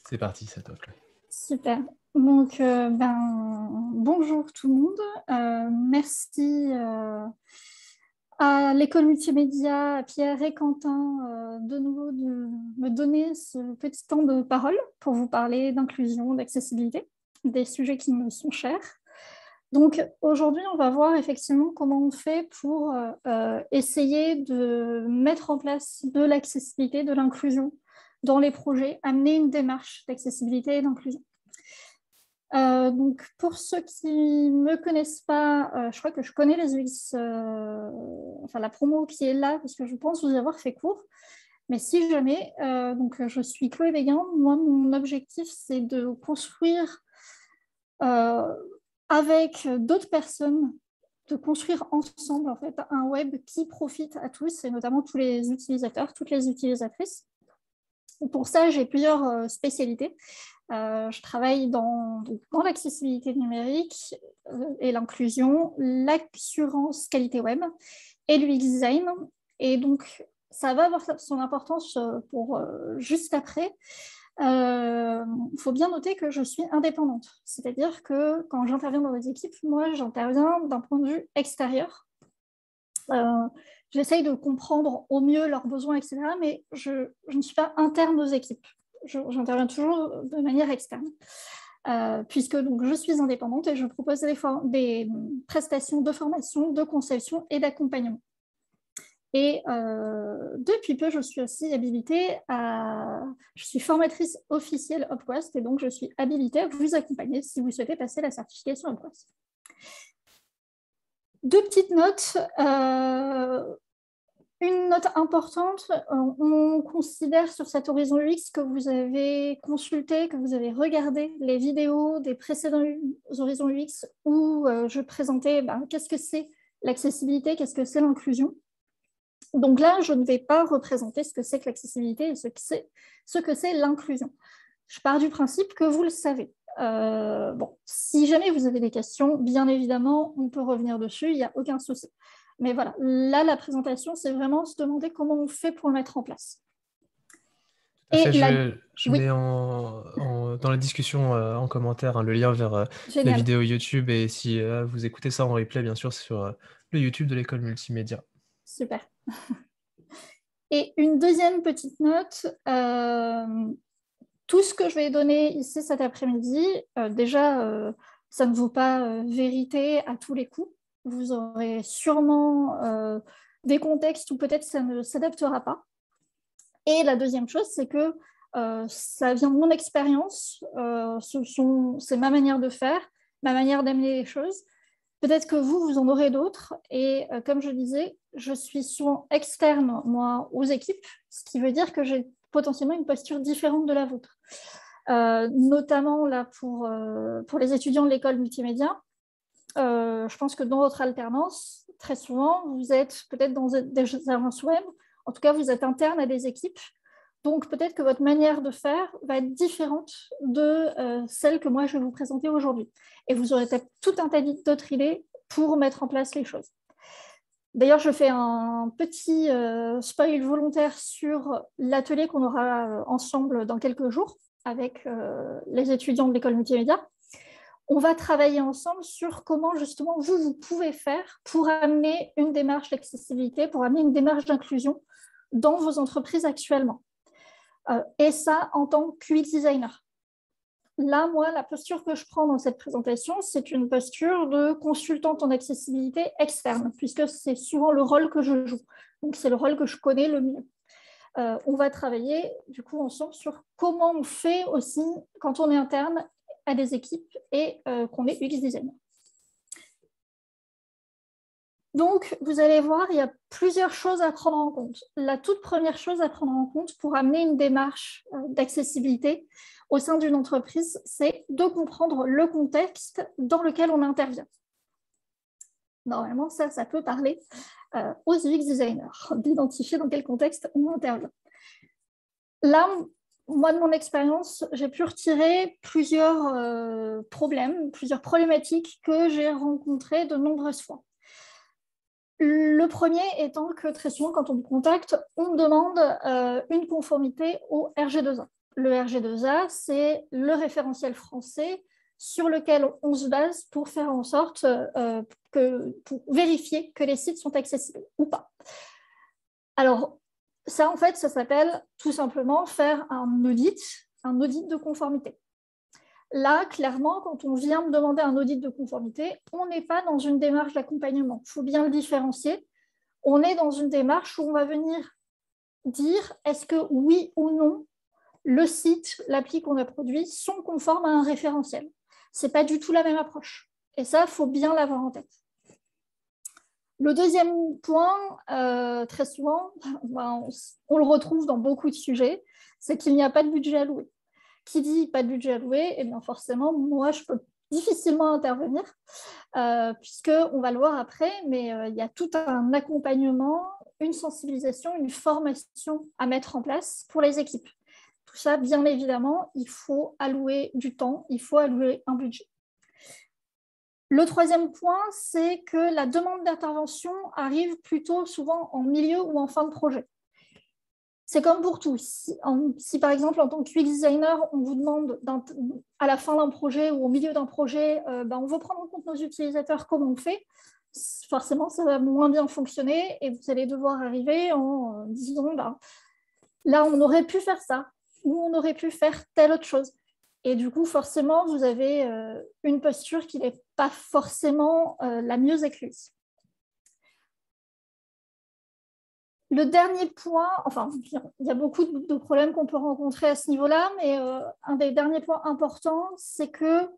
C'est parti, ça top. Super. Donc, bonjour tout le monde. Merci à l'école multimédia, à Pierre et Quentin, de nouveau de me donner ce petit temps de parole pour vous parler d'inclusion, d'accessibilité, des sujets qui me sont chers. Donc, aujourd'hui, on va voir effectivement comment on fait pour essayer de mettre en place de l'accessibilité, de l'inclusion dans les projets, amener une démarche d'accessibilité et d'inclusion. Donc, pour ceux qui ne me connaissent pas, je crois que je connais les UX, enfin la promo qui est là, parce que je pense vous avoir fait cours. Mais si jamais, donc je suis Chloé Béguin. Moi, mon objectif, c'est de construire avec d'autres personnes, de construire ensemble en fait un web qui profite à tous, et notamment tous les utilisateurs, toutes les utilisatrices. Pour ça, j'ai plusieurs spécialités. Je travaille dans l'accessibilité numérique et l'inclusion, l'assurance qualité web et l'UX design. Et donc, ça va avoir son importance pour juste après. Il faut bien noter que je suis indépendante. C'est-à-dire que quand j'interviens dans les équipes, moi, j'interviens d'un point de vue extérieur. J'essaye de comprendre au mieux leurs besoins, etc. Mais je ne suis pas interne aux équipes. J'interviens toujours de manière externe. Puisque donc, je suis indépendante et je propose des prestations de formation, de conception et d'accompagnement. Et depuis peu, je suis aussi habilitée je suis formatrice officielle Hopquest et donc je suis habilitée à vous accompagner si vous souhaitez passer la certification Hopquest. Deux petites notes. Une note importante, on considère sur cet horizon UX que vous avez consulté, que vous avez regardé les vidéos des précédents horizons UX où je présentais qu'est-ce que c'est l'accessibilité, qu'est-ce que c'est l'inclusion. Donc là, je ne vais pas représenter ce que c'est que l'accessibilité et ce que c'est l'inclusion. Je pars du principe que vous le savez. Si jamais vous avez des questions, bien évidemment, on peut revenir dessus, il n'y a aucun souci. Mais voilà, là, la présentation, c'est vraiment se demander comment on fait pour le mettre en place. Et je mets dans la discussion en commentaire le lien vers la vidéo YouTube. Et si vous écoutez ça en replay, bien sûr, c'est sur le YouTube de l'école multimédia. Super. Et une deuxième petite note, tout ce que je vais donner ici cet après-midi, déjà, ça ne vaut pas vérité à tous les coups. Vous aurez sûrement des contextes où peut-être ça ne s'adaptera pas. Et la deuxième chose, c'est que ça vient de mon expérience, c'est ma manière de faire, ma manière d'amener les choses. Peut-être que vous en aurez d'autres. Et comme je disais, je suis souvent externe, moi, aux équipes, ce qui veut dire que j'ai potentiellement une posture différente de la vôtre. Notamment là pour les étudiants de l'école multimédia. Je pense que dans votre alternance, très souvent, vous êtes peut-être dans des agences web, en tout cas, vous êtes interne à des équipes. Donc, peut-être que votre manière de faire va être différente de celle que moi, je vais vous présenter aujourd'hui. Et vous aurez peut-être tout un tas d'autres idées pour mettre en place les choses. D'ailleurs, je fais un petit spoil volontaire sur l'atelier qu'on aura ensemble dans quelques jours avec les étudiants de l'école multimédia. On va travailler ensemble sur comment justement vous pouvez faire pour amener une démarche d'accessibilité, pour amener une démarche d'inclusion dans vos entreprises actuellement. Et ça en tant qu'UX designer. Là, moi, la posture que je prends dans cette présentation, c'est une posture de consultante en accessibilité externe, puisque c'est souvent le rôle que je joue. Donc, c'est le rôle que je connais le mieux. On va travailler, du coup, ensemble sur comment on fait aussi quand on est interne à des équipes et qu'on est UX designer. Donc, vous allez voir, il y a plusieurs choses à prendre en compte. La toute première chose à prendre en compte pour amener une démarche d'accessibilité au sein d'une entreprise, c'est de comprendre le contexte dans lequel on intervient. Normalement, ça peut parler aux UX designers, d'identifier dans quel contexte on intervient. Là, moi, de mon expérience, j'ai pu retirer plusieurs problèmes, plusieurs problématiques que j'ai rencontrées de nombreuses fois. Le premier étant que très souvent, quand on me contacte, on me demande une conformité au RG2A. le RG2A, c'est le référentiel français sur lequel on se base pour faire en sorte pour vérifier que les sites sont accessibles ou pas. Alors, ça, en fait, ça s'appelle tout simplement faire un audit de conformité. Là, clairement, quand on vient me demander un audit de conformité, on n'est pas dans une démarche d'accompagnement. Il faut bien le différencier. On est dans une démarche où on va venir dire est-ce que oui ou non, le site, l'appli qu'on a produit sont conformes à un référentiel. Ce n'est pas du tout la même approche. Et ça, il faut bien l'avoir en tête. Le deuxième point, très souvent, on le retrouve dans beaucoup de sujets, c'est qu'il n'y a pas de budget alloué. Qui dit pas de budget alloué, eh bien forcément, moi, je peux difficilement intervenir, puisqu'on va le voir après, mais il y a tout un accompagnement, une sensibilisation, une formation à mettre en place pour les équipes. Tout ça, bien évidemment, il faut allouer du temps, il faut allouer un budget. Le troisième point, c'est que la demande d'intervention arrive plutôt souvent en milieu ou en fin de projet. C'est comme pour tout. Si par exemple, en tant que UX designer, on vous demande à la fin d'un projet ou au milieu d'un projet, on veut prendre en compte nos utilisateurs, comment on fait, forcément, ça va moins bien fonctionner et vous allez devoir arriver en disant, là, on aurait pu faire ça ou on aurait pu faire telle autre chose. Et du coup, forcément, vous avez une posture qui n'est pas forcément la mieux écluse. Le dernier point, enfin, il y a beaucoup de problèmes qu'on peut rencontrer à ce niveau-là, mais un des derniers points importants, c'est qu'on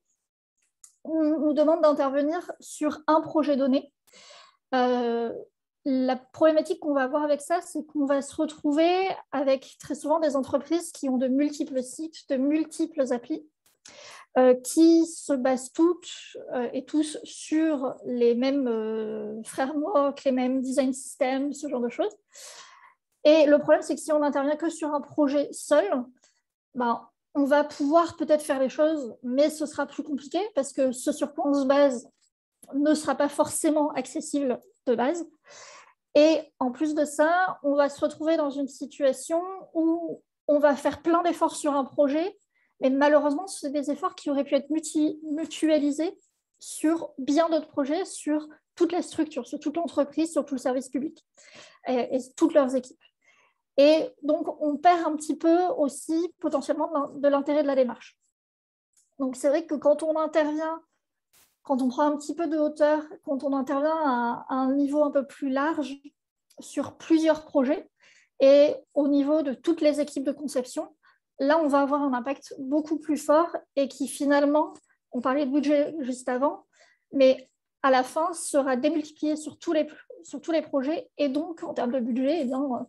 nous demande d'intervenir sur un projet donné. La problématique qu'on va avoir avec ça, c'est qu'on va se retrouver avec très souvent des entreprises qui ont de multiples sites, de multiples applis, qui se basent toutes et tous sur les mêmes frameworks, les mêmes design systems, ce genre de choses. Et le problème, c'est que si on n'intervient que sur un projet seul, on va pouvoir peut-être faire les choses, mais ce sera plus compliqué parce que ce sur quoi on se base ne sera pas forcément accessible de base. Et en plus de ça, on va se retrouver dans une situation où on va faire plein d'efforts sur un projet, mais malheureusement, c'est des efforts qui auraient pu être mutualisés sur bien d'autres projets, sur toute la structure, sur toute l'entreprise, sur tout le service public et toutes leurs équipes. Et donc, on perd un petit peu aussi potentiellement de l'intérêt de la démarche. Donc, c'est vrai que quand on intervient, quand on prend un petit peu de hauteur, quand on intervient à un niveau un peu plus large sur plusieurs projets et au niveau de toutes les équipes de conception, là, on va avoir un impact beaucoup plus fort et qui finalement, on parlait de budget juste avant, mais à la fin sera démultiplié sur tous les projets et donc en termes de budget, eh bien,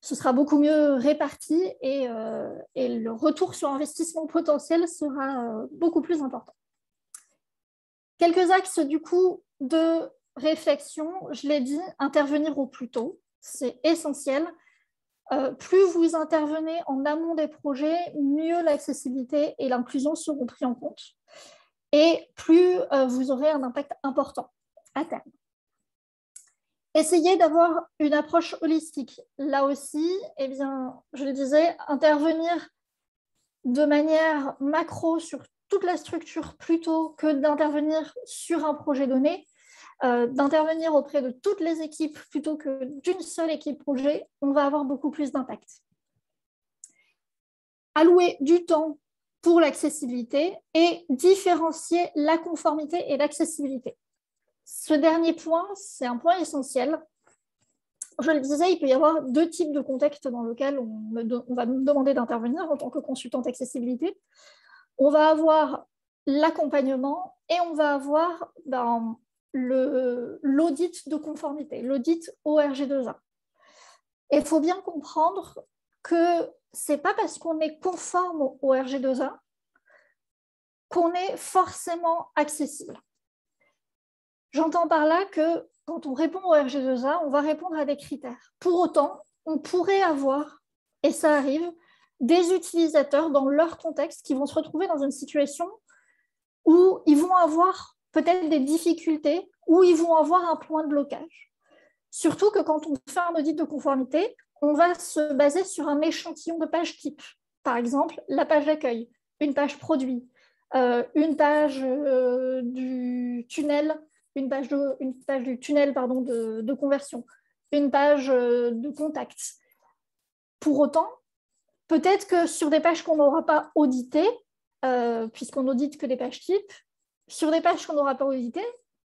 ce sera beaucoup mieux réparti et le retour sur investissement potentiel sera beaucoup plus important. Quelques axes du coup de réflexion, je l'ai dit, intervenir au plus tôt, c'est essentiel. Plus vous intervenez en amont des projets, mieux l'accessibilité et l'inclusion seront pris en compte. Et plus vous aurez un impact important à terme. Essayez d'avoir une approche holistique. Là aussi, eh bien, je le disais, intervenir de manière macro sur toute la structure plutôt que d'intervenir sur un projet donné, d'intervenir auprès de toutes les équipes plutôt que d'une seule équipe projet, on va avoir beaucoup plus d'impact. Allouer du temps pour l'accessibilité et différencier la conformité et l'accessibilité. Ce dernier point, c'est un point essentiel. Je le disais, il peut y avoir deux types de contextes dans lesquels on va nous demander d'intervenir en tant que consultante accessibilité. On va avoir l'accompagnement et on va avoir l'audit de conformité, l'audit ORG2A. Et il faut bien comprendre que ce n'est pas parce qu'on est conforme au ORG2A qu'on est forcément accessible. J'entends par là que quand on répond au RG2A, on va répondre à des critères. Pour autant, on pourrait avoir, et ça arrive, des utilisateurs dans leur contexte qui vont se retrouver dans une situation où ils vont avoir peut-être des difficultés, où ils vont avoir un point de blocage. Surtout que quand on fait un audit de conformité, on va se baser sur un échantillon de pages type. par exemple, la page d'accueil, une page produit, une page du tunnel, une page du tunnel de conversion, une page de contact. Pour autant, peut-être que sur des pages qu'on n'aura pas auditées, puisqu'on audite que des pages types, sur des pages qu'on n'aura pas auditées,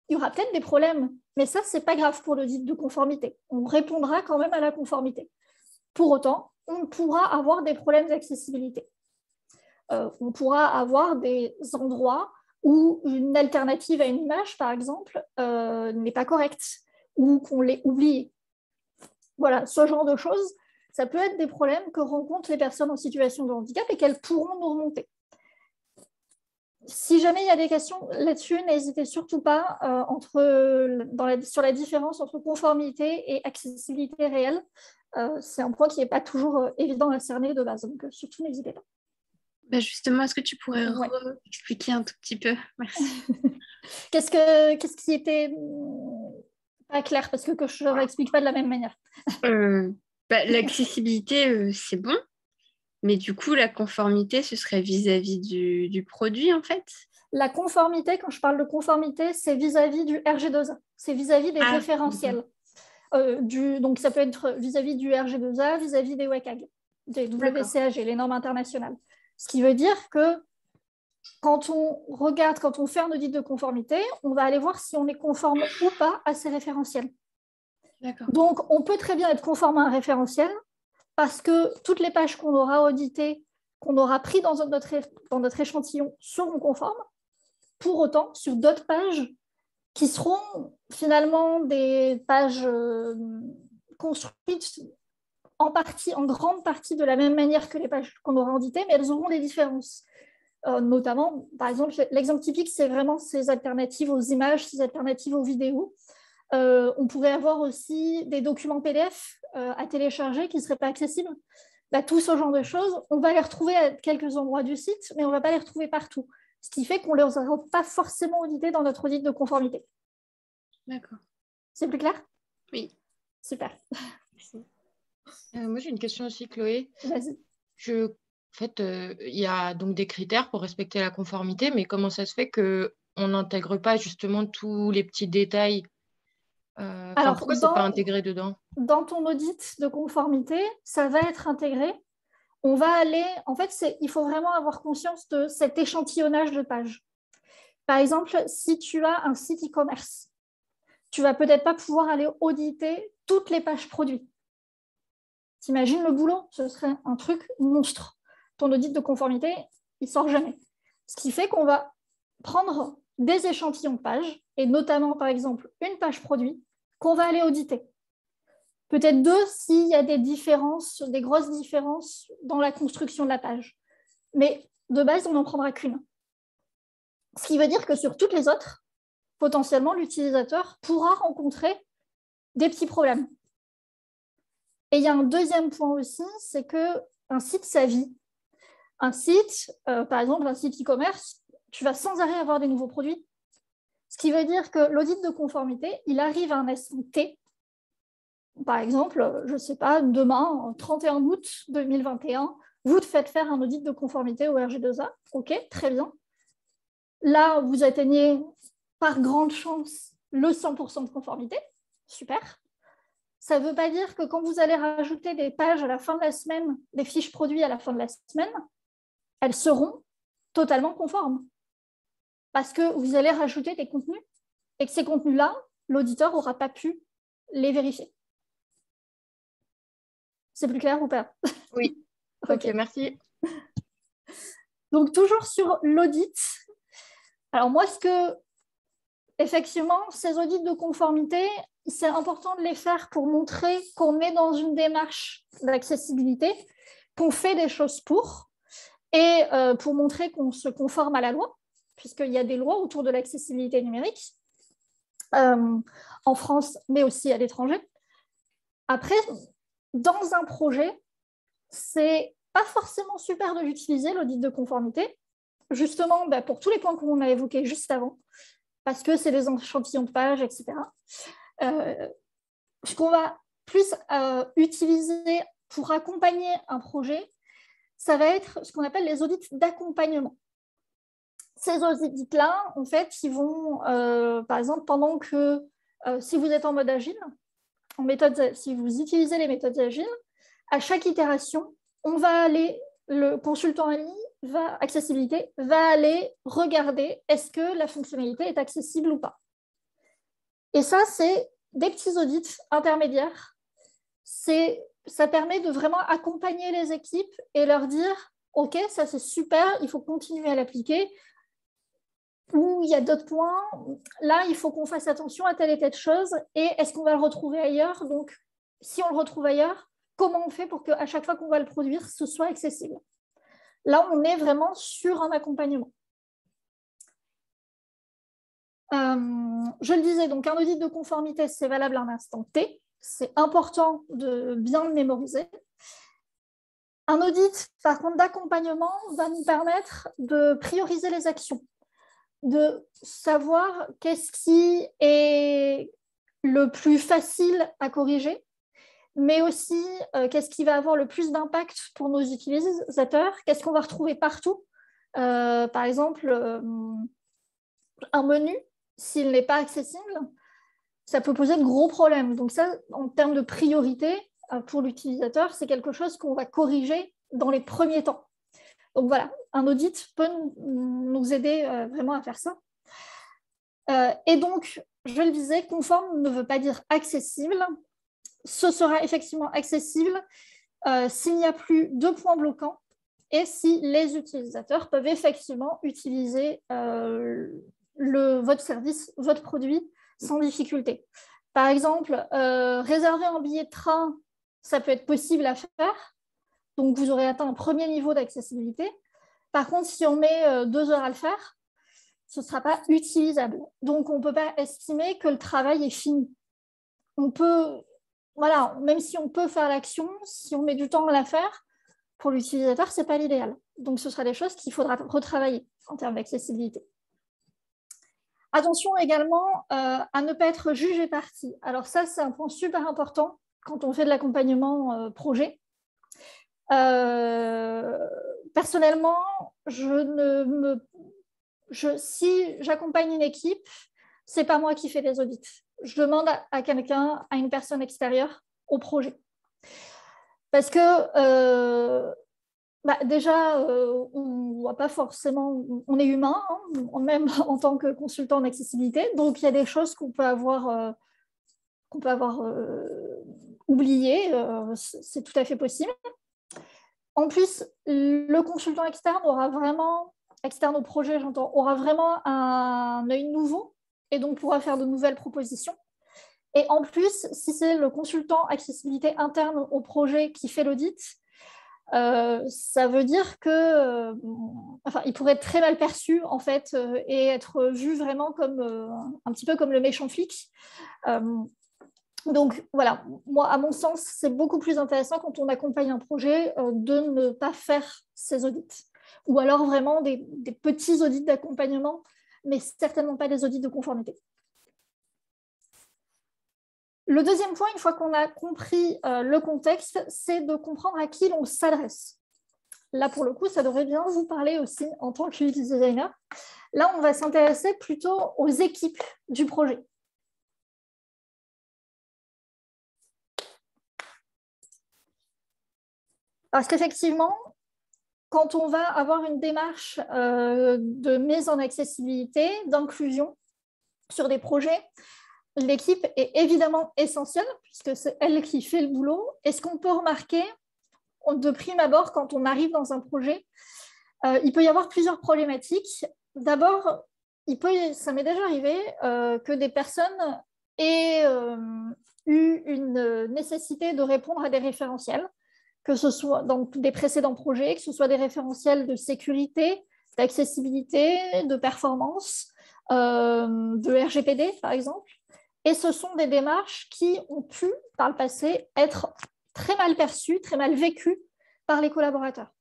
il y aura peut-être des problèmes. Mais ça, ce n'est pas grave pour l'audit de conformité. On répondra quand même à la conformité. Pour autant, on pourra avoir des problèmes d'accessibilité. On pourra avoir des endroits où une alternative à une image, par exemple, n'est pas correcte ou qu'on l'ait oubliée. Voilà, ce genre de choses, ça peut être des problèmes que rencontrent les personnes en situation de handicap et qu'elles pourront nous remonter. Si jamais il y a des questions là-dessus, n'hésitez surtout pas sur la différence entre conformité et accessibilité réelle. C'est un point qui n'est pas toujours évident à cerner de base, donc surtout n'hésitez pas. Bah justement, est-ce que tu pourrais expliquer un tout petit peu? Merci. Qu'est-ce qui était pas clair, parce que je ne leur explique pas de la même manière. L'accessibilité, c'est bon. Mais du coup, la conformité, ce serait vis-à-vis du produit, en fait? La conformité, quand je parle de conformité, c'est vis-à-vis du RG2A. C'est vis-à-vis des référentiels. Donc, ça peut être vis-à-vis du RG2A, vis-à-vis des WCAG, des WCAG, les normes internationales. Ce qui veut dire que quand on fait un audit de conformité, on va aller voir si on est conforme ou pas à ces référentiels. Donc, on peut très bien être conforme à un référentiel, parce que toutes les pages qu'on aura auditées, qu'on aura pris dans notre échantillon, seront conformes. Pour autant, sur d'autres pages, qui seront finalement des pages construites en grande partie de la même manière que les pages qu'on aura auditées, mais elles auront des différences. Notamment, par exemple, l'exemple typique, c'est vraiment ces alternatives aux images, ces alternatives aux vidéos. On pourrait avoir aussi des documents PDF à télécharger qui ne seraient pas accessibles. Tout ce genre de choses, on va les retrouver à quelques endroits du site, mais on ne va pas les retrouver partout. Ce qui fait qu'on ne les aura pas forcément audités dans notre audit de conformité. D'accord. C'est plus clair? Oui. Super. Moi, j'ai une question aussi, Chloé. Vas-y. En fait, il y a donc des critères pour respecter la conformité, mais comment ça se fait qu'on n'intègre pas justement tous les petits détails? Alors, pourquoi ce n'est pas intégré dedans? Dans ton audit de conformité, ça va être intégré. On va aller... En fait, il faut vraiment avoir conscience de cet échantillonnage de pages. Par exemple, si tu as un site e-commerce, tu ne vas peut-être pas pouvoir aller auditer toutes les pages produits. T'imagines le boulot? Ce serait un truc monstre. Ton audit de conformité, il ne sort jamais. Ce qui fait qu'on va prendre des échantillons de pages, et notamment, par exemple, une page produit, qu'on va aller auditer. Peut-être deux s'il y a des différences, des grosses différences dans la construction de la page. Mais de base, on n'en prendra qu'une. Ce qui veut dire que sur toutes les autres, potentiellement, l'utilisateur pourra rencontrer des petits problèmes. Et il y a un deuxième point aussi, c'est qu'un site, ça vit. Un site, par exemple, un site e-commerce, tu vas sans arrêt avoir des nouveaux produits. Ce qui veut dire que l'audit de conformité, il arrive à un instant T. Par exemple, je ne sais pas, demain, 31 août 2021, vous faites faire un audit de conformité au RG2A. OK, très bien. Là, vous atteignez par grande chance le 100% de conformité. Super. Ça ne veut pas dire que quand vous allez rajouter des pages à la fin de la semaine, des fiches produits à la fin de la semaine, elles seront totalement conformes. Parce que vous allez rajouter des contenus et que ces contenus-là, l'auditeur n'aura pas pu les vérifier. C'est plus clair ou pas? Oui. Ok, merci. Donc, toujours sur l'audit. Alors, moi, effectivement, ces audits de conformité, c'est important de les faire pour montrer qu'on est dans une démarche d'accessibilité, qu'on fait des choses pour, et pour montrer qu'on se conforme à la loi, puisqu'il y a des lois autour de l'accessibilité numérique, en France, mais aussi à l'étranger. Après, dans un projet, c'est pas forcément super de l'utiliser, l'audit de conformité, justement pour tous les points qu'on a évoqués juste avant, parce que c'est des échantillons de pages, etc. Ce qu'on va plus utiliser pour accompagner un projet, ça va être ce qu'on appelle les audits d'accompagnement. Ces audits-là, en fait, ils vont, par exemple, pendant que, si vous êtes en mode agile, si vous utilisez les méthodes agiles, à chaque itération, le consultant AI accessibilité va aller regarder est-ce que la fonctionnalité est accessible ou pas. Et ça, c'est des petits audits intermédiaires. Ça permet de vraiment accompagner les équipes et leur dire « Ok, ça c'est super, il faut continuer à l'appliquer. » Ou il y a d'autres points, là, il faut qu'on fasse attention à telle et telle chose, et est-ce qu'on va le retrouver ailleurs? Donc, si on le retrouve ailleurs, comment on fait pour qu'à chaque fois qu'on va le produire, ce soit accessible? Là, on est vraiment sur un accompagnement. Je le disais, donc un audit de conformité, c'est valable à un instant T. C'est important de bien le mémoriser. Un audit, par contre, d'accompagnement va nous permettre de prioriser les actions, de savoir qu'est-ce qui est le plus facile à corriger, mais aussi qu'est-ce qui va avoir le plus d'impact pour nos utilisateurs, qu'est-ce qu'on va retrouver partout. Par exemple, un menu, s'il n'est pas accessible, ça peut poser de gros problèmes. Donc ça, en termes de priorité pour l'utilisateur, c'est quelque chose qu'on va corriger dans les premiers temps. Donc voilà, un audit peut nous aider vraiment à faire ça. Et donc, je le disais, conforme ne veut pas dire accessible. Ce sera effectivement accessible s'il n'y a plus de points bloquants et si les utilisateurs peuvent effectivement utiliser votre service, votre produit sans difficulté. Par exemple, réserver un billet de train, ça peut être possible à faire. Donc, vous aurez atteint un premier niveau d'accessibilité. Par contre, si on met 2 heures à le faire, ce ne sera pas utilisable. Donc, on ne peut pas estimer que le travail est fini. On peut, voilà, même si on peut faire l'action, si on met du temps à la faire, pour l'utilisateur, ce n'est pas l'idéal. Donc, ce sera des choses qu'il faudra retravailler en termes d'accessibilité. Attention également à ne pas être jugé partie. Alors ça, c'est un point super important quand on fait de l'accompagnement projet. Personnellement, si j'accompagne une équipe, ce n'est pas moi qui fais les audits. Je demande à quelqu'un, à une personne extérieure au projet. Parce que déjà, on voit pas forcément, on est humain, hein, même en tant que consultant en accessibilité, donc il y a des choses qu'on peut avoir oubliées, c'est tout à fait possible. En plus, le consultant externe externe au projet, j'entends, aura vraiment un œil nouveau et donc pourra faire de nouvelles propositions. Et en plus, si c'est le consultant accessibilité interne au projet qui fait l'audit, ça veut dire que, il pourrait être très mal perçu en fait et être vu vraiment comme un petit peu comme le méchant flic. Donc voilà, moi à mon sens, c'est beaucoup plus intéressant quand on accompagne un projet de ne pas faire ces audits, ou alors vraiment des petits audits d'accompagnement, mais certainement pas des audits de conformité. Le deuxième point, une fois qu'on a compris le contexte, c'est de comprendre à qui l'on s'adresse. Là, pour le coup, ça devrait bien vous parler aussi en tant que UX designer. Là, on va s'intéresser plutôt aux équipes du projet. Parce qu'effectivement, quand on va avoir une démarche de mise en accessibilité, d'inclusion sur des projets, l'équipe est évidemment essentielle puisque c'est elle qui fait le boulot. Et ce qu'on peut remarquer de prime abord quand on arrive dans un projet, il peut y avoir plusieurs problématiques. D'abord, ça m'est déjà arrivé que des personnes aient eu une nécessité de répondre à des référentiels, que ce soit dans des précédents projets, que ce soit des référentiels de sécurité, d'accessibilité, de performance, de RGPD par exemple. Et ce sont des démarches qui ont pu, par le passé, être très mal perçues, très mal vécues par les collaborateurs.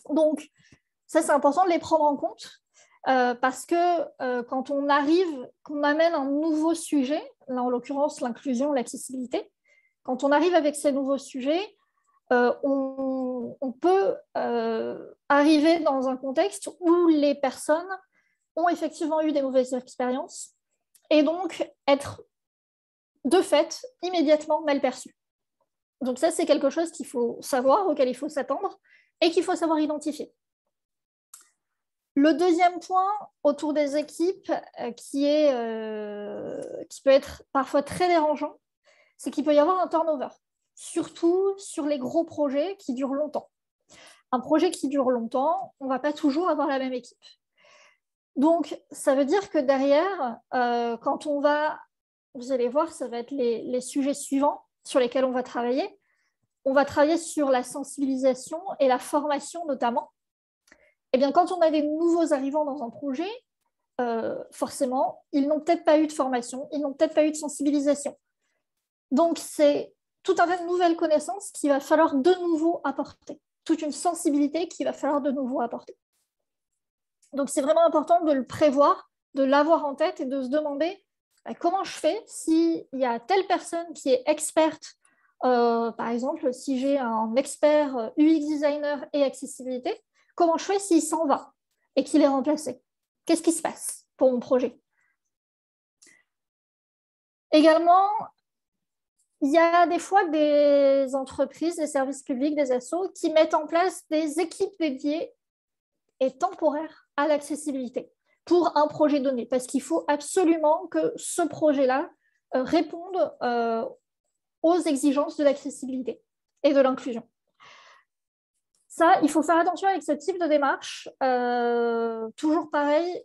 Donc, ça, c'est important de les prendre en compte parce que quand qu'on amène un nouveau sujet, là en l'occurrence l'inclusion, l'accessibilité, quand on arrive avec ces nouveaux sujets, on peut arriver dans un contexte où les personnes ont effectivement eu des mauvaises expériences et donc être de fait immédiatement mal perçues. Donc ça, c'est quelque chose qu'il faut savoir, auquel il faut s'attendre et qu'il faut savoir identifier. Le deuxième point autour des équipes qui peut être parfois très dérangeant, c'est qu'il peut y avoir un turnover, surtout sur les gros projets qui durent longtemps. Un projet qui dure longtemps, on ne va pas toujours avoir la même équipe. Donc, ça veut dire que derrière, quand on va, vous allez voir, ça va être les sujets suivants sur lesquels on va travailler. On va travailler sur la sensibilisation et la formation notamment. Eh bien, quand on a des nouveaux arrivants dans un projet, forcément, ils n'ont peut-être pas eu de formation, ils n'ont peut-être pas eu de sensibilisation. Donc, c'est tout un tas de nouvelles connaissances qu'il va falloir de nouveau apporter, toute une sensibilité qu'il va falloir de nouveau apporter. Donc, c'est vraiment important de le prévoir, de l'avoir en tête et de se demander comment je fais s'il y a telle personne qui est experte, par exemple, si j'ai un expert UX designer et accessibilité, comment je fais s'il s'en va et qu'il est remplacé? Qu'est-ce qui se passe pour mon projet? Également, il y a des fois des entreprises, des services publics, des assos qui mettent en place des équipes dédiées et temporaires à l'accessibilité pour un projet donné, parce qu'il faut absolument que ce projet-là réponde aux exigences de l'accessibilité et de l'inclusion. Ça, il faut faire attention avec ce type de démarche. Toujours pareil,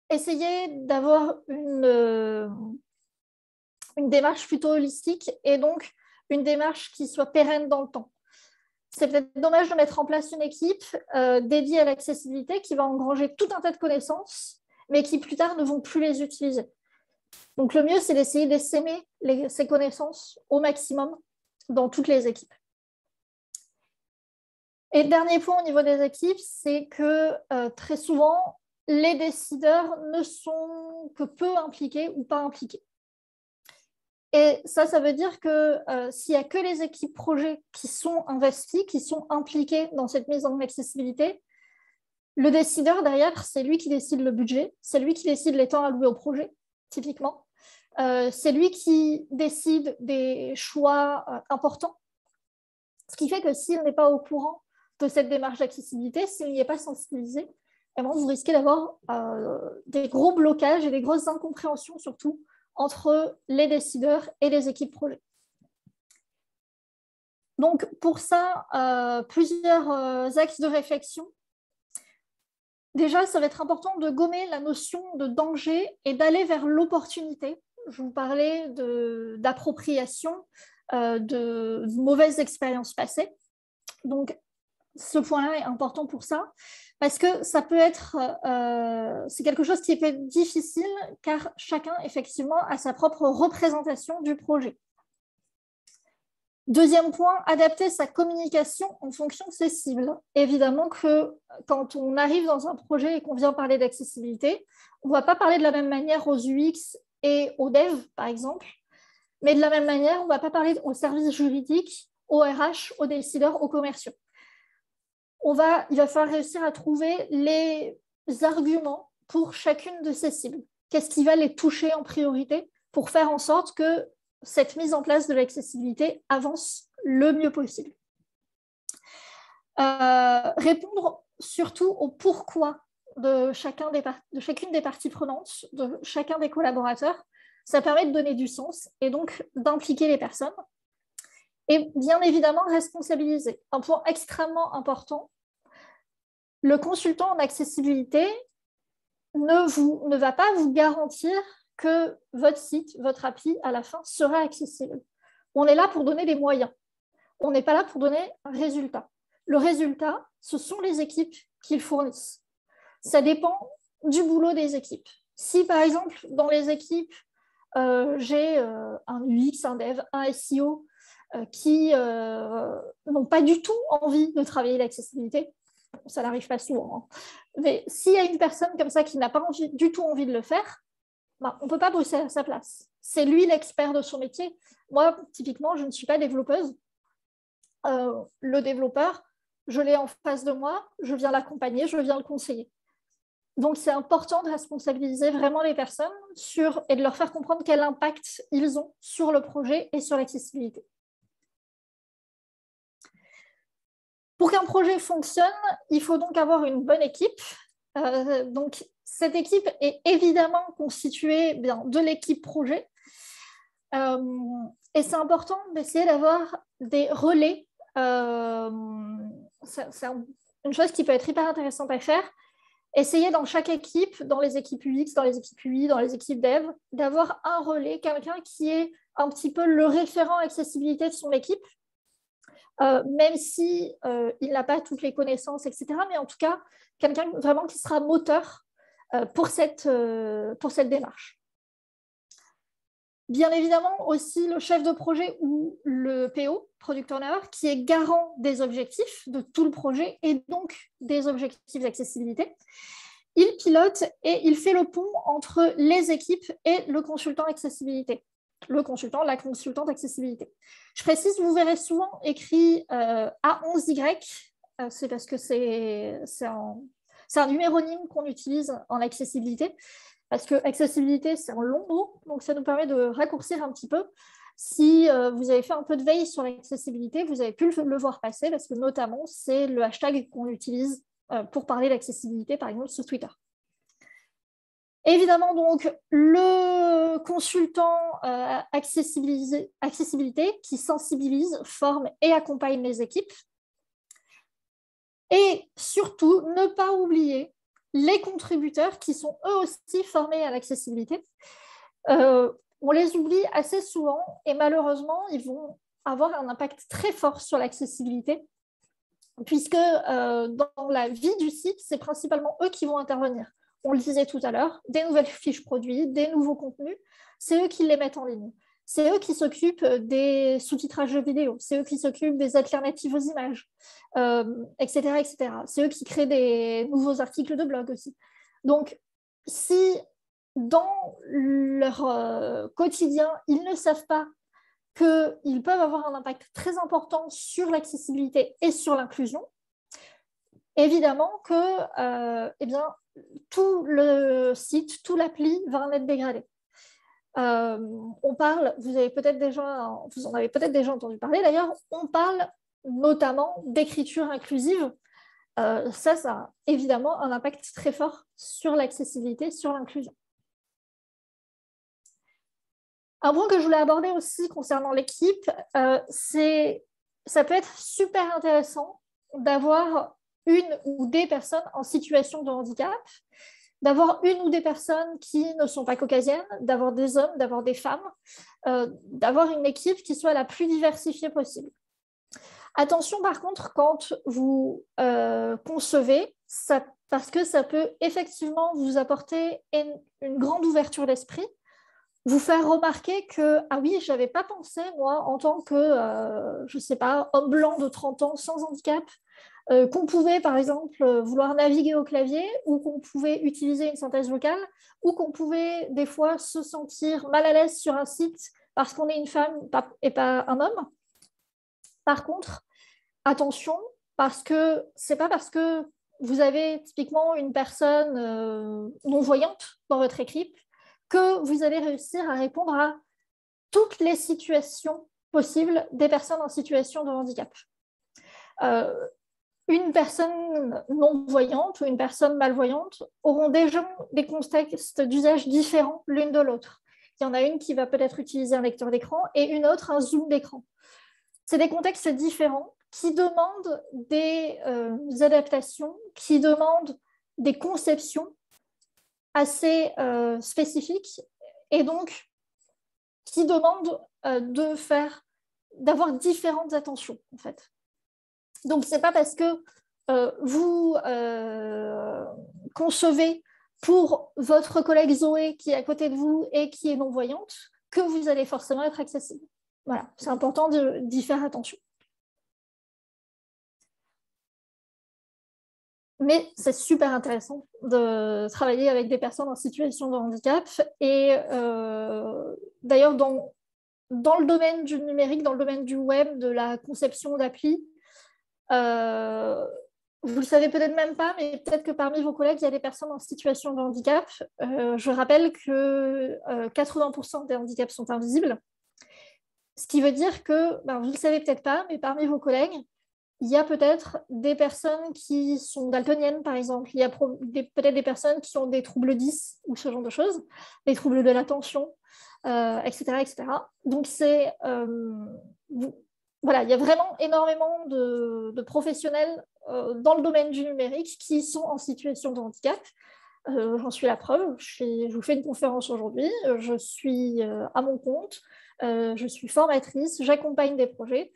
essayer d'avoir une démarche plutôt holistique et donc une démarche qui soit pérenne dans le temps. C'est peut-être dommage de mettre en place une équipe dédiée à l'accessibilité qui va engranger tout un tas de connaissances, mais qui plus tard ne vont plus les utiliser. Donc le mieux, c'est d'essayer d'essaimer ces connaissances au maximum dans toutes les équipes. Et le dernier point au niveau des équipes, c'est que très souvent, les décideurs ne sont que peu impliqués ou pas impliqués. Et ça veut dire que s'il n'y a que les équipes projets qui sont investies, qui sont impliquées dans cette mise en accessibilité, le décideur derrière, c'est lui qui décide le budget, c'est lui qui décide les temps alloués au projet, typiquement. C'est lui qui décide des choix importants. Ce qui fait que s'il n'est pas au courant de cette démarche d'accessibilité, s'il n'y est pas sensibilisé, vous risquez d'avoir des gros blocages et des grosses incompréhensions surtout entre les décideurs et les équipes projet. Donc pour ça, plusieurs axes de réflexion. Déjà, ça va être important de gommer la notion de danger et d'aller vers l'opportunité. Je vous parlais d'appropriation, de mauvaises expériences passées. Donc, ce point-là est important pour ça, parce que ça peut être, c'est quelque chose qui peut être difficile, car chacun, effectivement, a sa propre représentation du projet. Deuxième point, adapter sa communication en fonction de ses cibles. Évidemment que quand on arrive dans un projet et qu'on vient parler d'accessibilité, on ne va pas parler de la même manière aux UX et aux devs, par exemple, mais de la même manière, on ne va pas parler aux services juridiques, aux RH, aux décideurs, aux commerciaux. Il va falloir réussir à trouver les arguments pour chacune de ces cibles. Qu'est-ce qui va les toucher en priorité pour faire en sorte que cette mise en place de l'accessibilité avance le mieux possible. Répondre surtout au pourquoi de chacune des parties prenantes, de chacun des collaborateurs, ça permet de donner du sens et donc d'impliquer les personnes. Et bien évidemment, responsabiliser. Un point extrêmement important, le consultant en accessibilité ne va pas vous garantir que votre site, votre appli, à la fin, sera accessible. On est là pour donner des moyens. On n'est pas là pour donner un résultat. Le résultat, ce sont les équipes qui le fournissent. Ça dépend du boulot des équipes. Si, par exemple, dans les équipes, j'ai un UX, un dev, un SEO qui n'ont pas du tout envie de travailler l'accessibilité, ça n'arrive pas souvent, hein. Mais s'il y a une personne comme ça qui n'a pas du tout envie de le faire, on ne peut pas bosser à sa place. C'est lui l'expert de son métier. Moi, typiquement, je ne suis pas développeuse. le développeur, je l'ai en face de moi, je viens l'accompagner, je viens le conseiller. Donc, c'est important de responsabiliser vraiment les personnes et de leur faire comprendre quel impact ils ont sur le projet et sur l'accessibilité. Pour qu'un projet fonctionne, il faut donc avoir une bonne équipe. Donc, cette équipe est évidemment constituée de l'équipe projet. Et c'est important d'essayer d'avoir des relais. C'est une chose qui peut être hyper intéressante à faire. Essayez dans chaque équipe, dans les équipes UX, dans les équipes UI, dans les équipes dev, d'avoir un relais, quelqu'un qui est un petit peu le référent accessibilité de son équipe, même si il n'a pas toutes les connaissances, etc. Mais en tout cas, quelqu'un vraiment qui sera moteur pour cette démarche. Bien évidemment, aussi le chef de projet ou le PO, Product Owner, qui est garant des objectifs de tout le projet et donc des objectifs d'accessibilité. Il pilote et il fait le pont entre les équipes et le consultant accessibilité. Le consultant, la consultante accessibilité. Je précise, vous verrez souvent écrit A11Y, c'est parce que c'est un numéronyme qu'on utilise en accessibilité. Parce que accessibilité, c'est un long mot, donc ça nous permet de raccourcir un petit peu. Si vous avez fait un peu de veille sur l'accessibilité, vous avez pu le voir passer, parce que notamment, c'est le hashtag qu'on utilise pour parler d'accessibilité, par exemple, sur Twitter. Évidemment, donc, le consultant accessibilité qui sensibilise, forme et accompagne les équipes. Et surtout, ne pas oublier les contributeurs qui sont eux aussi formés à l'accessibilité. On les oublie assez souvent et malheureusement, ils vont avoir un impact très fort sur l'accessibilité puisque dans la vie du site, c'est principalement eux qui vont intervenir. On le disait tout à l'heure, des nouvelles fiches produits, des nouveaux contenus, c'est eux qui les mettent en ligne. C'est eux qui s'occupent des sous-titrages de vidéos, c'est eux qui s'occupent des alternatives aux images, etc., etc. C'est eux qui créent des nouveaux articles de blog aussi. Donc, si dans leur quotidien, ils ne savent pas qu'ils peuvent avoir un impact très important sur l'accessibilité et sur l'inclusion, évidemment que tout le site, tout l'appli va en être dégradé. On parle, vous en avez peut-être déjà entendu parler d'ailleurs, on parle notamment d'écriture inclusive. Ça a évidemment un impact très fort sur l'accessibilité, sur l'inclusion. Un point que je voulais aborder aussi concernant l'équipe, ça peut être super intéressant d'avoir une ou des personnes en situation de handicap, d'avoir une ou des personnes qui ne sont pas caucasiennes, d'avoir des hommes, d'avoir des femmes, d'avoir une équipe qui soit la plus diversifiée possible. Attention par contre quand vous concevez, parce que ça peut effectivement vous apporter une grande ouverture d'esprit, vous faire remarquer que, ah oui, je n'avais pas pensé, moi, en tant que, je ne sais pas, homme blanc de 30 ans sans handicap, qu'on pouvait, par exemple, vouloir naviguer au clavier ou qu'on pouvait utiliser une synthèse vocale ou qu'on pouvait, des fois, se sentir mal à l'aise sur un site parce qu'on est une femme et pas un homme. Par contre, attention, parce que ce n'est pas parce que vous avez typiquement une personne non-voyante dans votre équipe que vous allez réussir à répondre à toutes les situations possibles des personnes en situation de handicap. Une personne non-voyante ou une personne malvoyante auront déjà des contextes d'usage différents l'une de l'autre. Il y en a une qui va peut-être utiliser un lecteur d'écran et une autre un zoom d'écran. C'est des contextes différents qui demandent des adaptations, qui demandent des conceptions assez spécifiques et donc qui demandent d'avoir différentes attentions en fait. Donc ce n'est pas parce que vous concevez pour votre collègue Zoé qui est à côté de vous et qui est non-voyante que vous allez forcément être accessible. Voilà, c'est important d'y faire attention. Mais c'est super intéressant de travailler avec des personnes en situation de handicap. Et d'ailleurs, dans dans le domaine du numérique, dans le domaine du web, de la conception d'appli, vous ne le savez peut-être même pas, mais peut-être que parmi vos collègues, il y a des personnes en situation de handicap. Je rappelle que 80% des handicaps sont invisibles. Ce qui veut dire que, vous ne le savez peut-être pas, mais parmi vos collègues, il y a peut-être des personnes qui sont daltoniennes, par exemple. Il y a peut-être des personnes qui ont des troubles 10 ou ce genre de choses, des troubles de l'attention, etc., etc. Donc, voilà, il y a vraiment énormément de professionnels dans le domaine du numérique qui sont en situation de handicap. J'en suis la preuve. Je vous fais une conférence aujourd'hui. Je suis à mon compte. Je suis formatrice. J'accompagne des projets.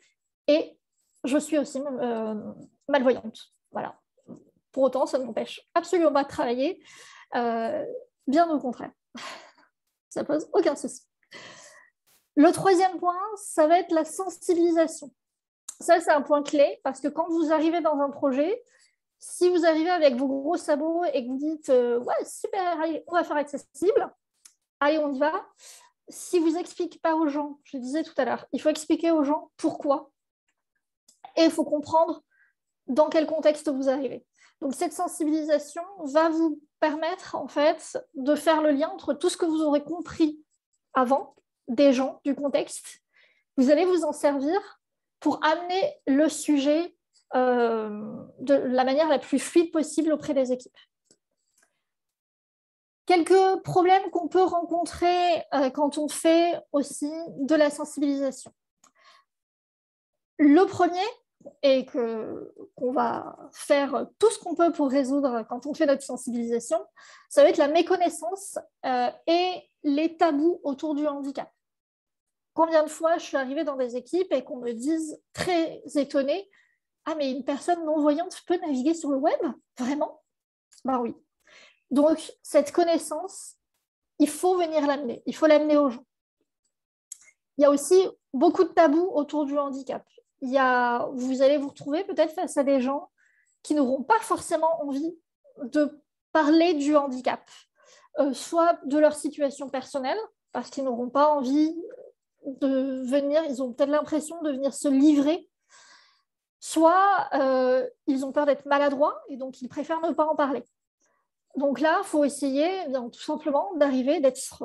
Et je suis aussi malvoyante. Voilà. Pour autant, ça ne m'empêche absolument pas de travailler. Bien au contraire. Ça pose aucun souci. Le troisième point, ça va être la sensibilisation. Ça, c'est un point clé parce que quand vous arrivez dans un projet, si vous arrivez avec vos gros sabots et que vous dites ouais, super, allez, on va faire accessible, allez, on y va. Si vous n'expliquez pas aux gens, je le disais tout à l'heure, il faut expliquer aux gens pourquoi. Et il faut comprendre dans quel contexte vous arrivez. Donc, cette sensibilisation va vous permettre, en fait, de faire le lien entre tout ce que vous aurez compris avant, des gens, du contexte. Vous allez vous en servir pour amener le sujet de la manière la plus fluide possible auprès des équipes. Quelques problèmes qu'on peut rencontrer quand on fait aussi de la sensibilisation. Le premier, et qu'on va faire tout ce qu'on peut pour résoudre quand on fait notre sensibilisation, ça va être la méconnaissance et les tabous autour du handicap. Combien de fois je suis arrivée dans des équipes et qu'on me dise très étonnée « Ah, mais une personne non-voyante peut naviguer sur le web? Vraiment ?» Ben oui. Donc, cette connaissance, il faut venir l'amener, il faut l'amener aux gens. Il y a aussi beaucoup de tabous autour du handicap. Vous allez vous retrouver peut-être face à des gens qui n'auront pas forcément envie de parler du handicap, soit de leur situation personnelle, parce qu'ils n'auront pas envie de venir, ils ont peut-être l'impression de venir se livrer, soit ils ont peur d'être maladroits et donc ils préfèrent ne pas en parler. Donc là, il faut essayer tout simplement d'arriver d'être,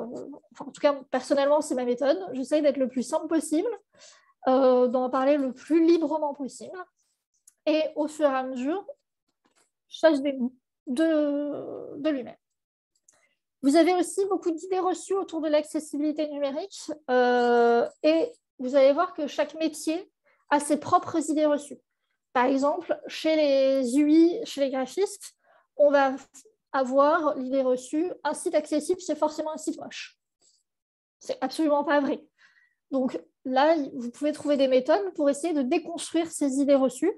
en tout cas personnellement c'est ma méthode, j'essaye d'être le plus simple possible, d'en parler le plus librement possible et au fur et à mesure, ça se dénoue de lui-même. Vous avez aussi beaucoup d'idées reçues autour de l'accessibilité numérique et vous allez voir que chaque métier a ses propres idées reçues. Par exemple, chez les UI, chez les graphistes, on va avoir l'idée reçue, un site accessible, c'est forcément un site moche. C'est absolument pas vrai. Donc là, vous pouvez trouver des méthodes pour essayer de déconstruire ces idées reçues,